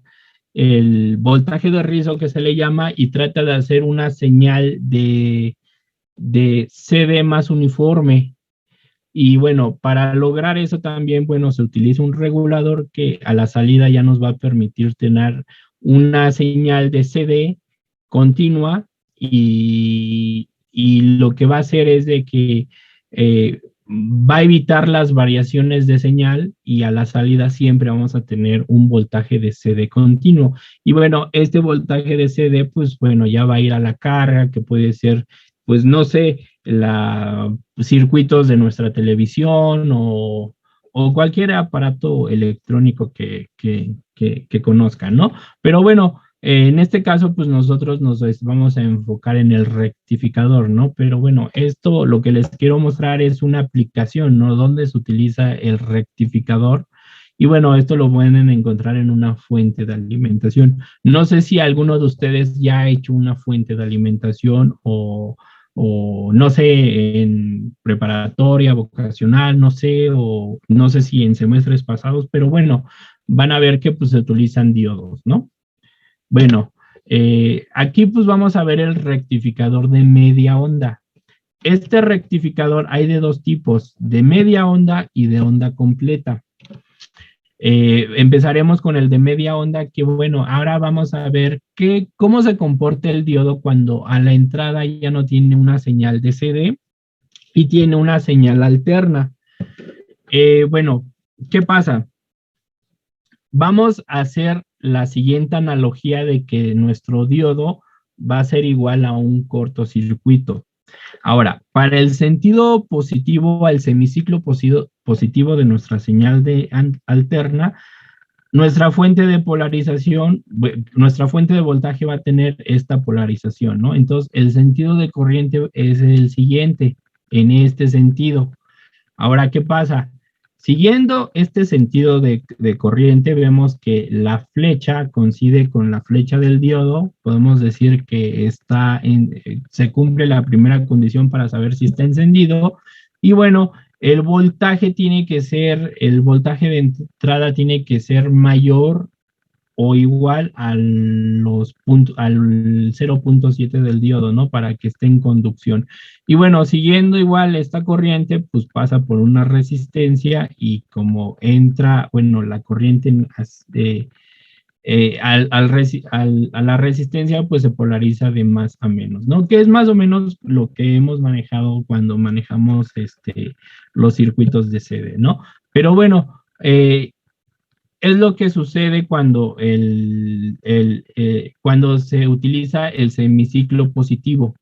el voltaje de rizo que se le llama y trata de hacer una señal de CD más uniforme. Y bueno, para lograr eso también, bueno, se utiliza un regulador que a la salida ya nos va a permitir tener una señal de CD continua y y lo que va a hacer es de que va a evitar las variaciones de señal y a la salida siempre vamos a tener un voltaje de CD continuo. Y bueno, este voltaje de CD, pues bueno, ya va a ir a la carga, que puede ser, pues no sé, circuitos de nuestra televisión o cualquier aparato electrónico que conozcan, ¿no? Pero bueno, en este caso, pues nosotros nos vamos a enfocar en el rectificador, ¿no? Pero bueno, esto lo que les quiero mostrar es una aplicación, ¿no? Donde se utiliza el rectificador. Y bueno, esto lo pueden encontrar en una fuente de alimentación. No sé si alguno de ustedes ya ha hecho una fuente de alimentación o no sé, en preparatoria, vocacional, no sé, o no sé si en semestres pasados, pero bueno, van a ver que pues se utilizan diodos, ¿no? Bueno, aquí pues vamos a ver el rectificador de media onda. Este rectificador hay de dos tipos, de media onda y de onda completa. Empezaremos con el de media onda, que bueno, ahora vamos a ver cómo se comporta el diodo cuando a la entrada ya no tiene una señal de CD y tiene una señal alterna. Bueno, ¿qué pasa? Vamos a hacer la siguiente analogía de que nuestro diodo va a ser igual a un cortocircuito. Ahora, para el sentido positivo, al semiciclo positivo de nuestra señal de alterna, nuestra fuente de polarización, nuestra fuente de voltaje va a tener esta polarización, ¿no? Entonces, el sentido de corriente es el siguiente, en este sentido. Ahora, ¿qué pasa? Siguiendo este sentido de corriente, vemos que la flecha coincide con la flecha del diodo. Podemos decir que se cumple la primera condición para saber si está encendido. Y bueno, el voltaje de entrada tiene que ser mayor o igual al 0.7 del diodo, ¿no? Para que esté en conducción. Y bueno, siguiendo igual esta corriente, pues pasa por una resistencia y como entra, bueno, la corriente a la resistencia, pues se polariza de más a menos, ¿no? Que es más o menos lo que hemos manejado cuando manejamos los circuitos de CD, ¿no? Pero bueno, es lo que sucede cuando, cuando se utiliza el semiciclo positivo.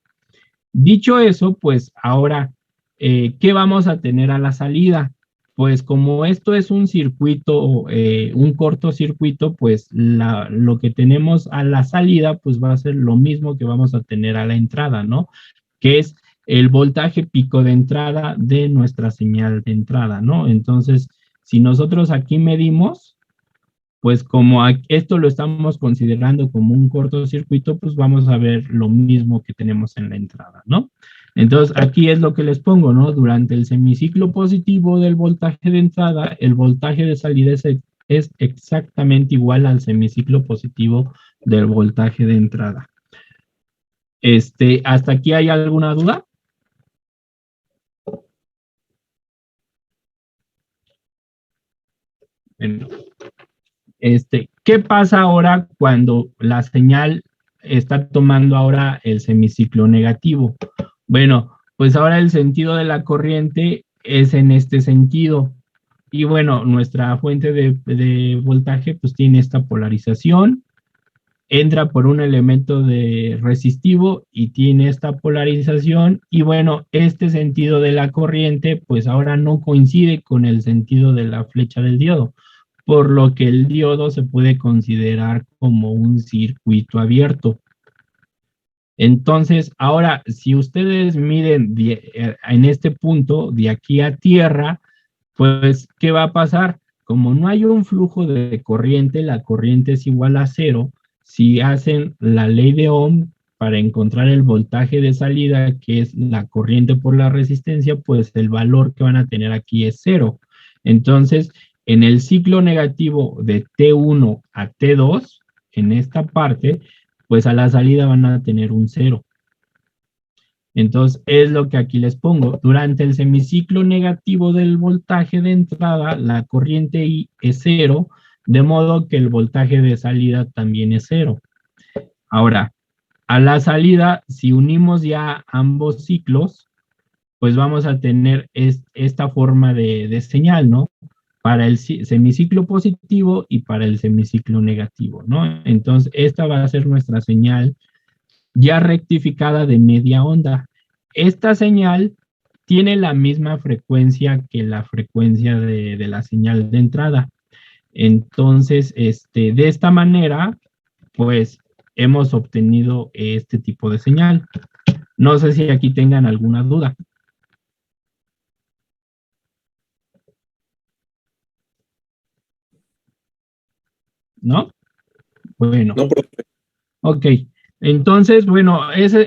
Dicho eso, pues ahora, ¿qué vamos a tener a la salida? Pues como esto es un circuito, un cortocircuito, pues lo que tenemos a la salida, pues va a ser lo mismo que vamos a tener a la entrada, ¿no? Que es el voltaje pico de entrada de nuestra señal de entrada, ¿no? Entonces, si nosotros aquí medimos, pues como esto lo estamos considerando como un cortocircuito, pues vamos a ver lo mismo que tenemos en la entrada, ¿no? Entonces, aquí es lo que les pongo, ¿no? Durante el semiciclo positivo del voltaje de entrada, el voltaje de salida es exactamente igual al semiciclo positivo del voltaje de entrada. ¿Hasta aquí hay alguna duda? Bueno. ¿Qué pasa ahora cuando la señal está tomando ahora el semiciclo negativo? Bueno, pues ahora el sentido de la corriente es en este sentido. Y bueno, nuestra fuente de voltaje pues tiene esta polarización, entra por un elemento de resistivo y tiene esta polarización. Y bueno, este sentido de la corriente pues ahora no coincide con el sentido de la flecha del diodo, por lo que el diodo se puede considerar como un circuito abierto. Entonces, ahora, si ustedes miden en este punto, de aquí a tierra, pues, ¿qué va a pasar? Como no hay un flujo de corriente, la corriente es igual a cero. Si hacen la ley de Ohm para encontrar el voltaje de salida, que es la corriente por la resistencia, pues el valor que van a tener aquí es cero. Entonces, en el ciclo negativo de T1 a T2, en esta parte, pues a la salida van a tener un cero. Entonces, es lo que aquí les pongo. Durante el semiciclo negativo del voltaje de entrada, la corriente I es cero, de modo que el voltaje de salida también es cero. Ahora, a la salida, si unimos ya ambos ciclos, pues vamos a tener esta forma de señal, ¿no? Para el semiciclo positivo y para el semiciclo negativo, ¿no? Entonces, esta va a ser nuestra señal ya rectificada de media onda. Esta señal tiene la misma frecuencia que la frecuencia de la señal de entrada. Entonces, de esta manera, pues hemos obtenido este tipo de señal. No sé si aquí tengan alguna duda. ¿No? Bueno. No, profe. Ok. Entonces, bueno,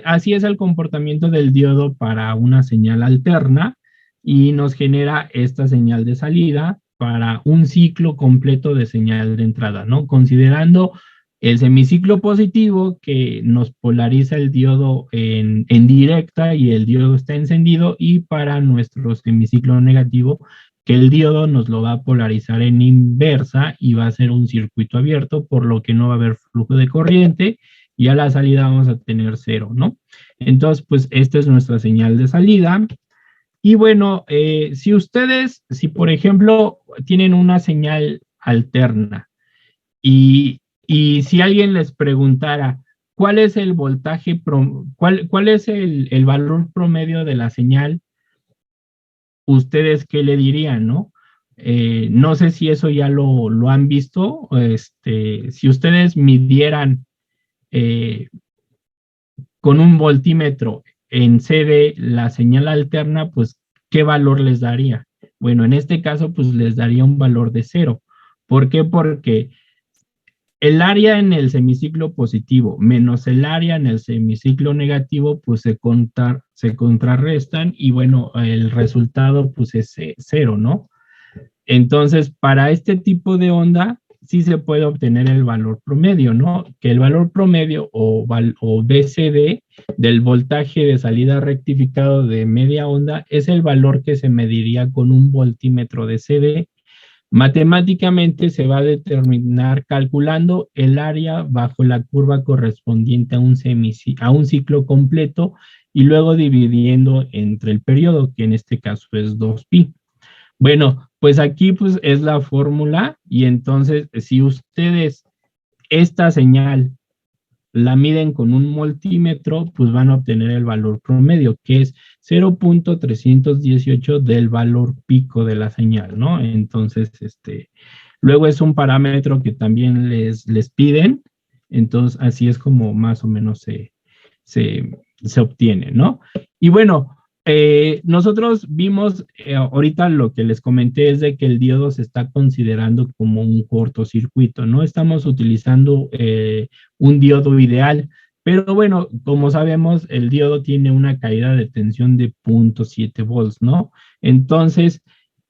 así es el comportamiento del diodo para una señal alterna y nos genera esta señal de salida para un ciclo completo de señal de entrada, ¿no? Considerando el semiciclo positivo que nos polariza el diodo en directa y el diodo está encendido, y para nuestro semiciclo negativo que el diodo nos lo va a polarizar en inversa y va a ser un circuito abierto, por lo que no va a haber flujo de corriente y a la salida vamos a tener 0, ¿no? Entonces, pues esta es nuestra señal de salida. Y bueno, si por ejemplo tienen una señal alterna y si alguien les preguntara cuál es el voltaje, cuál es el valor promedio de la señal, ¿ustedes qué le dirían, no? No sé si eso ya lo han visto. Si ustedes midieran con un voltímetro en CD la señal alterna, pues, ¿qué valor les daría? Bueno, en este caso, pues les daría un valor de 0. ¿Por qué? Porque el área en el semiciclo positivo menos el área en el semiciclo negativo, pues se contrarrestan y bueno, el resultado pues es 0, ¿no? Entonces, para este tipo de onda, sí se puede obtener el valor promedio, ¿no? Que el valor promedio o BCD del voltaje de salida rectificado de media onda es el valor que se mediría con un voltímetro de CD. Matemáticamente se va a determinar calculando el área bajo la curva correspondiente a un ciclo completo y luego dividiendo entre el periodo, que en este caso es 2pi. Bueno, pues aquí pues es la fórmula, y entonces si ustedes esta señal la miden con un multímetro, pues van a obtener el valor promedio, que es 0.318 del valor pico de la señal, ¿no? Entonces, luego es un parámetro que también les piden, entonces así es como más o menos se obtiene, ¿no? Y bueno, nosotros vimos, ahorita lo que les comenté es de que el diodo se está considerando como un cortocircuito, ¿no? Estamos utilizando un diodo ideal, pero bueno, como sabemos, el diodo tiene una caída de tensión de 0.7 volts, ¿no? Entonces,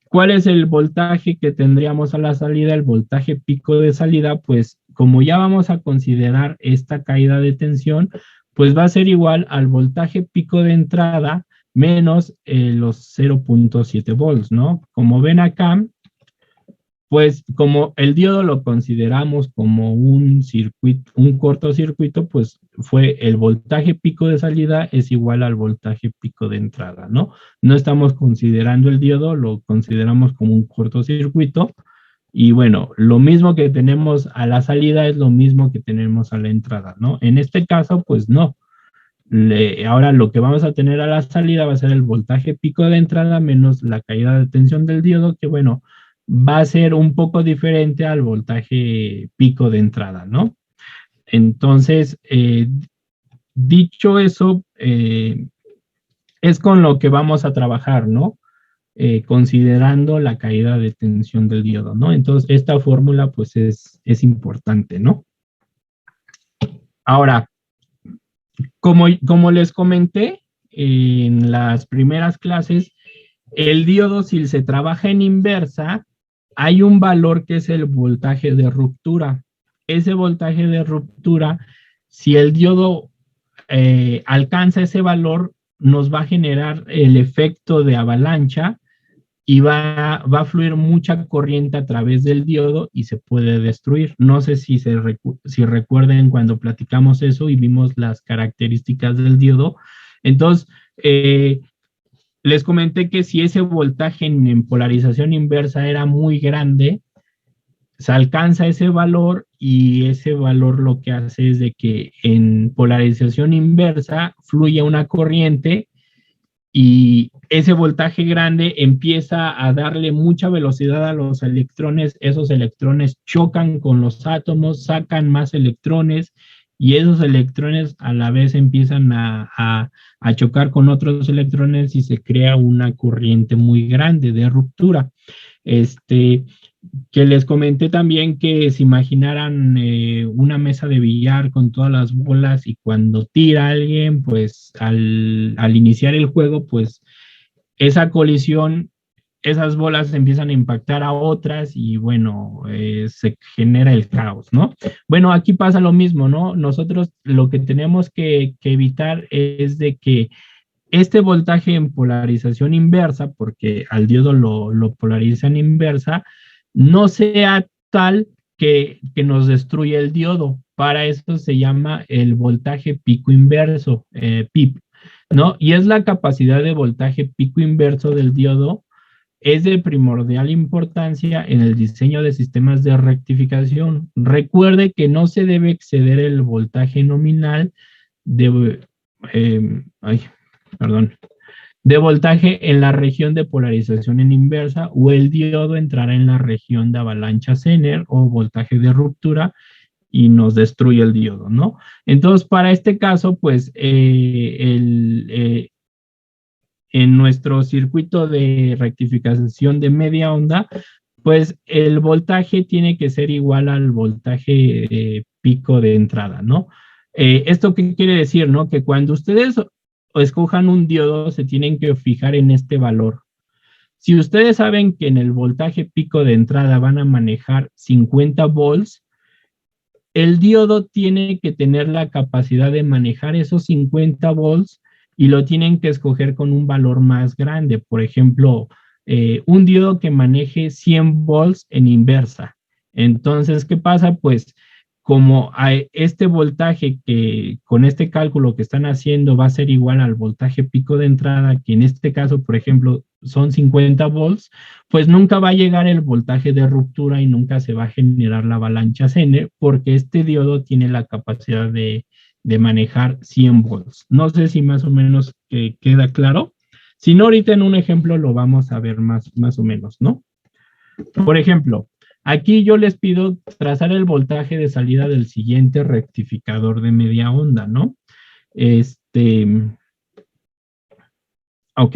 ¿cuál es el voltaje que tendríamos a la salida? El voltaje pico de salida, pues como ya vamos a considerar esta caída de tensión, pues va a ser igual al voltaje pico de entrada menos los 0.7 volts, ¿no? Como ven acá, pues como el diodo lo consideramos como un circuito, un cortocircuito, pues fue el voltaje pico de salida es igual al voltaje pico de entrada, ¿no? No estamos considerando el diodo, lo consideramos como un cortocircuito. Y bueno, lo mismo que tenemos a la salida es lo mismo que tenemos a la entrada, ¿no? En este caso, pues no. Ahora lo que vamos a tener a la salida va a ser el voltaje pico de entrada menos la caída de tensión del diodo, que bueno, va a ser un poco diferente al voltaje pico de entrada, ¿no? Entonces, dicho eso, es con lo que vamos a trabajar, ¿no? Considerando la caída de tensión del diodo, ¿no? Entonces, esta fórmula pues es importante, ¿no? Ahora, como les comenté en las primeras clases, el diodo, si se trabaja en inversa, hay un valor que es el voltaje de ruptura. Ese voltaje de ruptura, si el diodo alcanza ese valor, nos va a generar el efecto de avalancha y va a fluir mucha corriente a través del diodo y se puede destruir. No sé si si recuerden cuando platicamos eso y vimos las características del diodo. Entonces, les comenté que si ese voltaje en polarización inversa era muy grande, se alcanza ese valor y ese valor lo que hace es de que en polarización inversa fluye una corriente y ese voltaje grande empieza a darle mucha velocidad a los electrones, esos electrones chocan con los átomos, sacan más electrones y esos electrones a la vez empiezan a chocar con otros electrones y se crea una corriente muy grande de ruptura. Que les comenté también que se imaginaran una mesa de billar con todas las bolas y cuando tira alguien, pues al iniciar el juego, pues esa colisión, esas bolas empiezan a impactar a otras y bueno, se genera el caos, ¿no? Bueno, aquí pasa lo mismo, ¿no? Nosotros lo que tenemos que evitar es de que este voltaje en polarización inversa, porque al diodo lo polarizan inversa, no sea tal que nos destruya el diodo. Para eso se llama el voltaje pico inverso, PIP, ¿no? Y es la capacidad de voltaje pico inverso del diodo, es de primordial importancia en el diseño de sistemas de rectificación. Recuerde que no se debe exceder el voltaje nominal de, perdón, de voltaje en la región de polarización en inversa o el diodo entrará en la región de avalancha Zener o voltaje de ruptura y nos destruye el diodo, ¿no? Entonces, para este caso, pues, en nuestro circuito de rectificación de media onda, pues el voltaje tiene que ser igual al voltaje pico de entrada, ¿no? ¿Esto qué quiere decir, no? Que cuando ustedes escojan un diodo, se tienen que fijar en este valor. Si ustedes saben que en el voltaje pico de entrada van a manejar 50 volts, el diodo tiene que tener la capacidad de manejar esos 50 volts y lo tienen que escoger con un valor más grande. Por ejemplo, un diodo que maneje 100 volts en inversa. Entonces, ¿qué pasa? Pues como este voltaje que con este cálculo que están haciendo va a ser igual al voltaje pico de entrada, que en este caso, por ejemplo, son 50 volts, pues nunca va a llegar el voltaje de ruptura y nunca se va a generar la avalancha Zener porque este diodo tiene la capacidad de manejar 100 volts. No sé si más o menos queda claro. Si no, ahorita en un ejemplo lo vamos a ver más o menos, ¿no? Por ejemplo, aquí yo les pido trazar el voltaje de salida del siguiente rectificador de media onda, ¿no? Ok.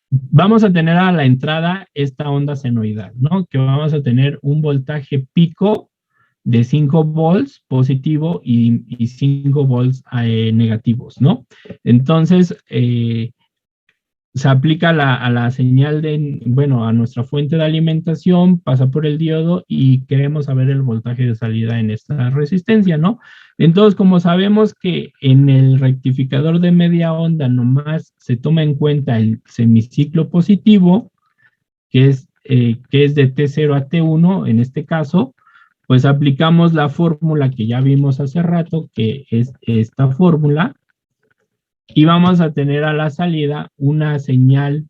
Vamos a tener a la entrada esta onda senoidal, ¿no? Que vamos a tener un voltaje pico de 5 volts positivo y 5 volts negativos, ¿no? Entonces, se aplica a la señal de, bueno, a nuestra fuente de alimentación, pasa por el diodo y queremos saber el voltaje de salida en esta resistencia, ¿no? Entonces, como sabemos que en el rectificador de media onda nomás se toma en cuenta el semiciclo positivo, que es de T0 a T1 en este caso, pues aplicamos la fórmula que ya vimos hace rato, que es esta fórmula, y vamos a tener a la salida una señal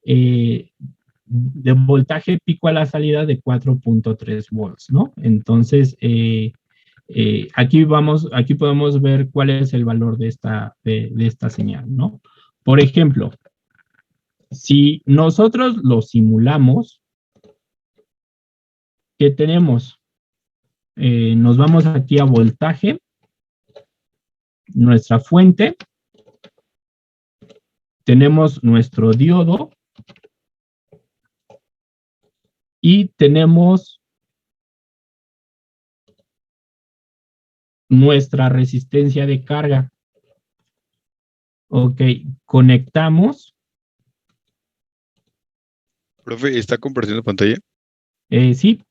de voltaje pico a la salida de 4.3 volts, ¿no? Entonces, aquí podemos ver cuál es el valor de esta señal, ¿no? Por ejemplo, si nosotros lo simulamos, ¿qué tenemos? Nos vamos aquí a voltaje, nuestra fuente, tenemos nuestro diodo y tenemos nuestra resistencia de carga. Ok, conectamos. Profe, ¿está compartiendo pantalla? Sí.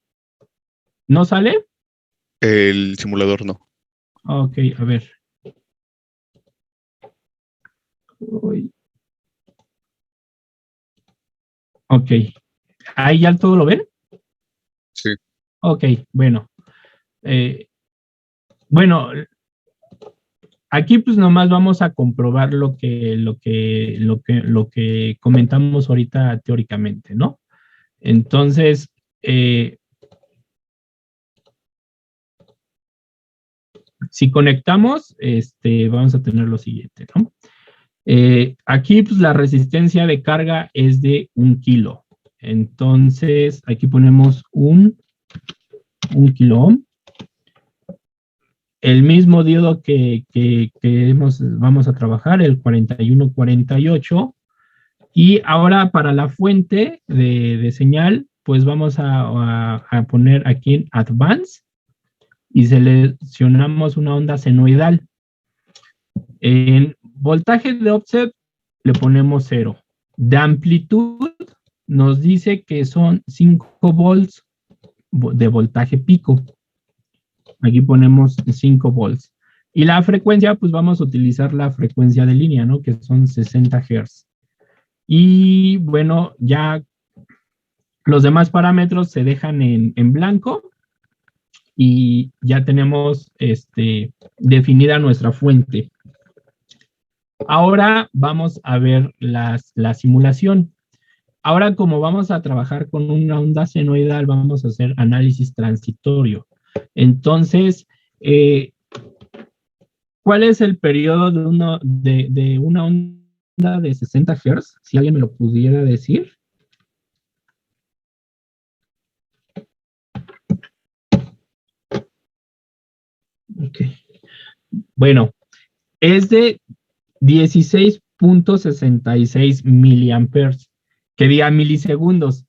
¿No sale? El simulador no. Ok, a ver. Uy. Ok. ¿Ahí ya todo lo ven? Sí. Ok, bueno. Bueno, aquí pues nomás vamos a comprobar lo que comentamos ahorita teóricamente, ¿no? Entonces, si conectamos, vamos a tener lo siguiente, ¿no? Aquí pues la resistencia de carga es de 1 kilo. Entonces, aquí ponemos un kilo ohm. El mismo diodo que vamos a trabajar, el 4148. Y ahora para la fuente de señal, pues vamos a poner aquí en Advance y seleccionamos una onda senoidal. En voltaje de offset le ponemos 0. De amplitud nos dice que son 5 volts de voltaje pico. Aquí ponemos 5 volts. Y la frecuencia, pues vamos a utilizar la frecuencia de línea, ¿no? Que son 60 Hz. Y bueno, ya los demás parámetros se dejan en blanco y ya tenemos definida nuestra fuente. Ahora vamos a ver la simulación. Ahora, como vamos a trabajar con una onda senoidal, vamos a hacer análisis transitorio. Entonces, ¿cuál es el periodo de una onda de 60 Hz? Si alguien me lo pudiera decir. Ok. Bueno, es de 16.66 miliamperes, que diga milisegundos,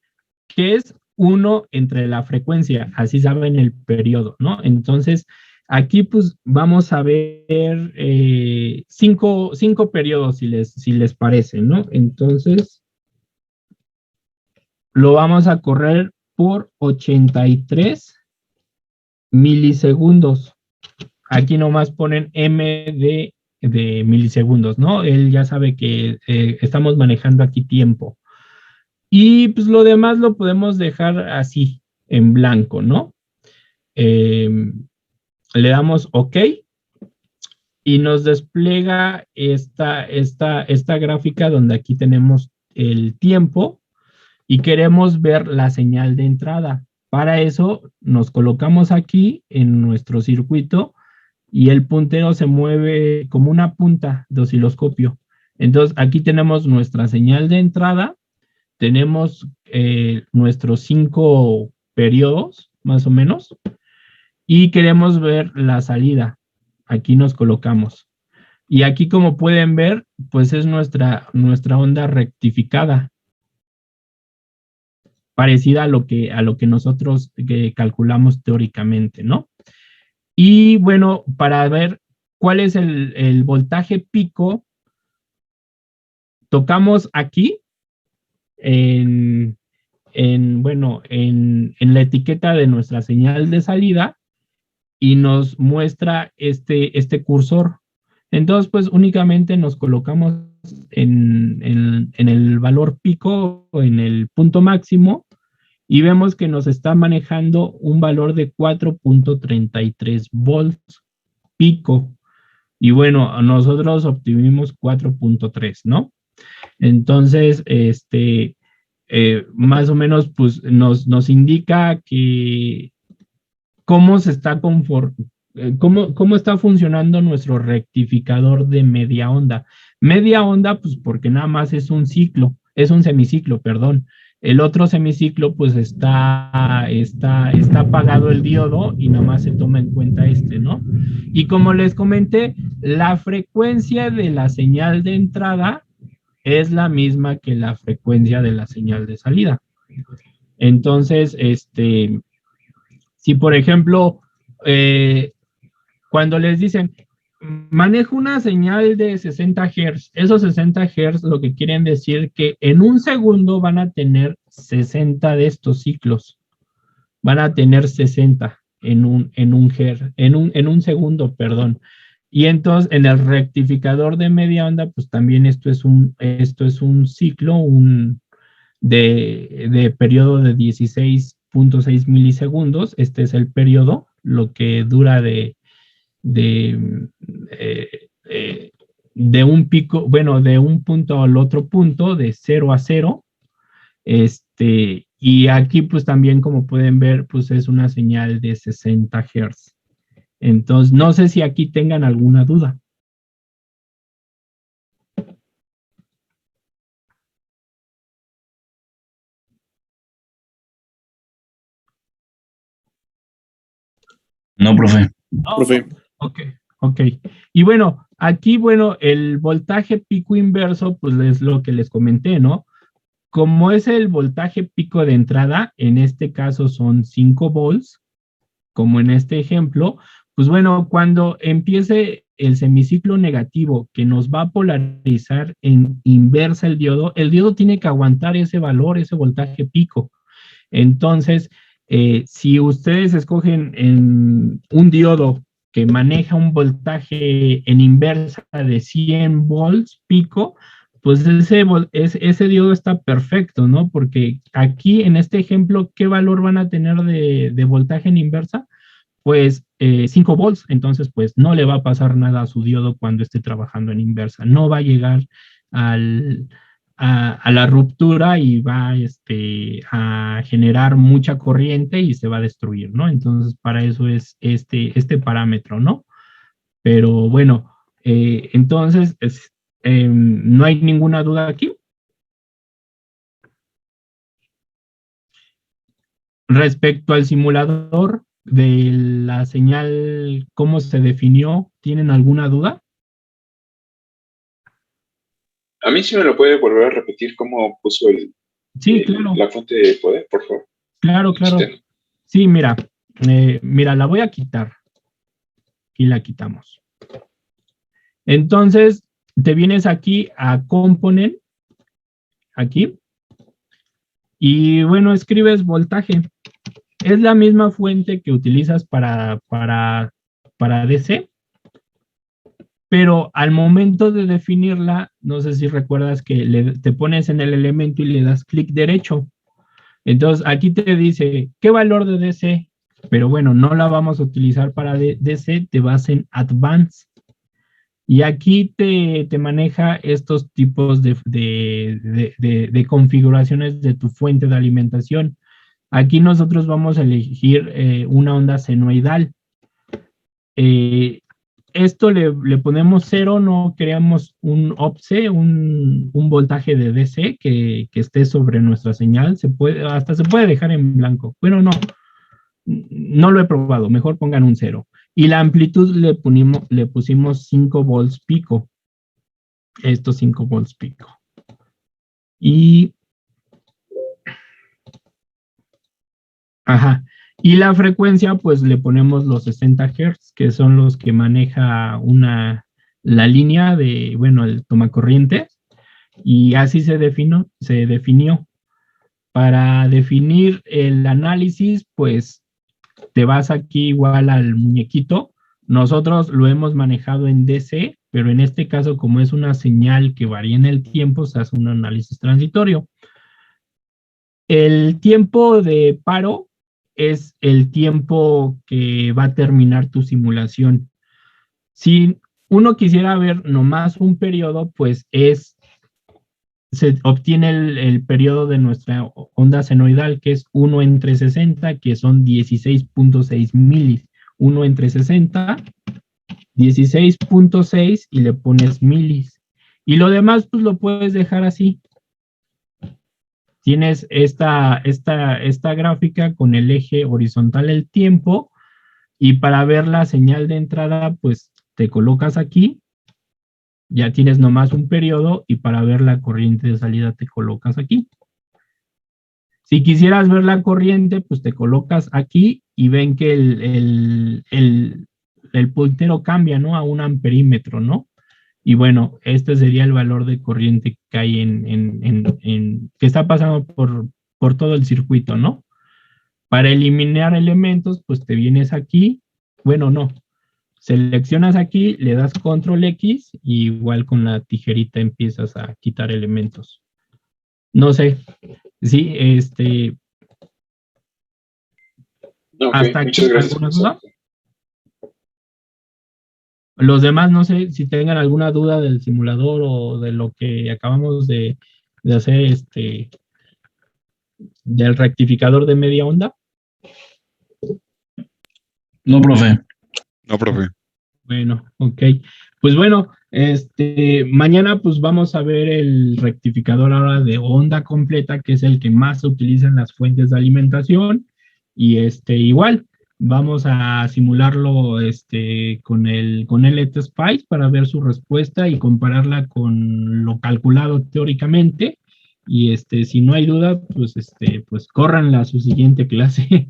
que es 1 entre la frecuencia, así saben el periodo, ¿no? Entonces, aquí pues vamos a ver 5 periodos, si les parece, ¿no? Entonces, lo vamos a correr por 83 milisegundos. Aquí nomás ponen M de milisegundos, ¿no? Él ya sabe que estamos manejando aquí tiempo. Y pues lo demás lo podemos dejar así, en blanco, ¿no? Le damos OK y nos despliega esta gráfica donde aquí tenemos el tiempo y queremos ver la señal de entrada. Para eso nos colocamos aquí en nuestro circuito y el puntero se mueve como una punta de osciloscopio. Entonces, aquí tenemos nuestra señal de entrada, tenemos nuestros 5 periodos, más o menos, y queremos ver la salida. Aquí nos colocamos. Y aquí, como pueden ver, pues es nuestra onda rectificada, parecida a lo que nosotros calculamos teóricamente, ¿no? Y bueno, para ver cuál es el voltaje pico, tocamos aquí en la etiqueta de nuestra señal de salida y nos muestra este cursor. Entonces, pues únicamente nos colocamos en el valor pico, en el punto máximo, y vemos que nos está manejando un valor de 4.33 volts pico. Y bueno, nosotros obtuvimos 4.3, ¿no? Entonces, más o menos, pues nos indica que cómo está funcionando nuestro rectificador de media onda. Media onda, pues porque nada más es un semiciclo, perdón. El otro semiciclo, pues está apagado el diodo y nada más se toma en cuenta ¿no? Y como les comenté, la frecuencia de la señal de entrada es la misma que la frecuencia de la señal de salida. Entonces, si por ejemplo, cuando les dicen, manejo una señal de 60 Hz, esos 60 Hz lo que quieren decir que en un segundo van a tener 60 de estos ciclos. Van a tener 60 en un segundo, perdón. Y entonces en el rectificador de media onda, pues también esto es un ciclo, de periodo de 16.6 milisegundos. Este es el periodo, lo que dura de, de un pico, bueno, de un punto al otro punto, de 0 a 0. Y aquí pues también, como pueden ver, pues es una señal de 60 Hz. Entonces, no sé si aquí tengan alguna duda. No, profe. No, Profe. ok, ok. Y bueno, aquí, bueno, el voltaje pico inverso, pues es lo que les comenté, ¿no? Como es el voltaje pico de entrada, en este caso son 5 volts, como en este ejemplo, pues bueno, cuando empiece el semiciclo negativo que nos va a polarizar en inversa el diodo tiene que aguantar ese valor, ese voltaje pico. Entonces, si ustedes escogen en un diodo que maneja un voltaje en inversa de 100 volts pico, pues ese diodo está perfecto, ¿no? Porque aquí en este ejemplo, ¿qué valor van a tener de voltaje en inversa? Pues 5 volts, entonces pues no le va a pasar nada a su diodo cuando esté trabajando en inversa, no va a llegar a la ruptura y va a generar mucha corriente y se va a destruir, ¿no? Entonces para eso es este parámetro, ¿no? Pero bueno, entonces no hay ninguna duda aquí. Respecto al simulador de la señal, ¿cómo se definió? ¿Tienen alguna duda? A mí sí me lo puede volver a repetir cómo puso Sí, claro, la fuente de poder, por favor. claro. Sí, mira, la voy a quitar. Y la quitamos. Entonces, te vienes aquí a Component, aquí, y bueno, escribes voltaje. Es la misma fuente que utilizas para DC, pero al momento de definirla, no sé si recuerdas que te pones en el elemento y le das clic derecho. Entonces, aquí te dice, ¿qué valor de DC? Pero bueno, no la vamos a utilizar para DC, te vas en Advanced. Y aquí te maneja estos tipos de configuraciones de tu fuente de alimentación. Aquí nosotros vamos a elegir una onda senoidal. Esto le ponemos 0, no creamos un OPSE, un voltaje de DC que esté sobre nuestra señal. Hasta se puede dejar en blanco. Bueno, no lo he probado, mejor pongan un 0. Y la amplitud le pusimos 5 volts pico. Estos 5 volts pico. Y la frecuencia, pues le ponemos los 60 Hz, que son los que maneja la línea de, bueno, el tomacorrientes. Y así se definió. Para definir el análisis, pues te vas aquí igual al muñequito. Nosotros lo hemos manejado en DC, pero en este caso, como es una señal que varía en el tiempo, se hace un análisis transitorio. El tiempo de paro es el tiempo que va a terminar tu simulación. Si uno quisiera ver nomás un periodo, pues se obtiene el periodo de nuestra onda senoidal, que es 1 entre 60, que son 16.6 milis. 1 entre 60, 16.6 y le pones milis. Y lo demás, pues lo puedes dejar así. Tienes esta gráfica con el eje horizontal el tiempo, y para ver la señal de entrada, pues te colocas aquí. Ya tienes nomás un periodo, y para ver la corriente de salida te colocas aquí. Si quisieras ver la corriente, pues te colocas aquí y ven que el puntero cambia, ¿no? A un amperímetro, ¿no? Y bueno, este sería el valor de corriente que hay que está pasando por todo el circuito, ¿no? Para eliminar elementos, pues te vienes aquí. Bueno, no. Seleccionas aquí, le das control X y igual con la tijerita empiezas a quitar elementos. No sé. Sí, Ok, hasta aquí, muchas gracias, ¿alguna profesor. duda? Los demás, no sé si tengan alguna duda del simulador o de lo que acabamos de hacer, del rectificador de media onda. No, profe. No, profe. Bueno, ok. Pues bueno, mañana pues vamos a ver el rectificador ahora de onda completa, que es el que más se utiliza en las fuentes de alimentación. Y igual, vamos a simularlo con el Spice para ver su respuesta y compararla con lo calculado teóricamente. Y si no hay duda, pues pues córranla a su siguiente clase.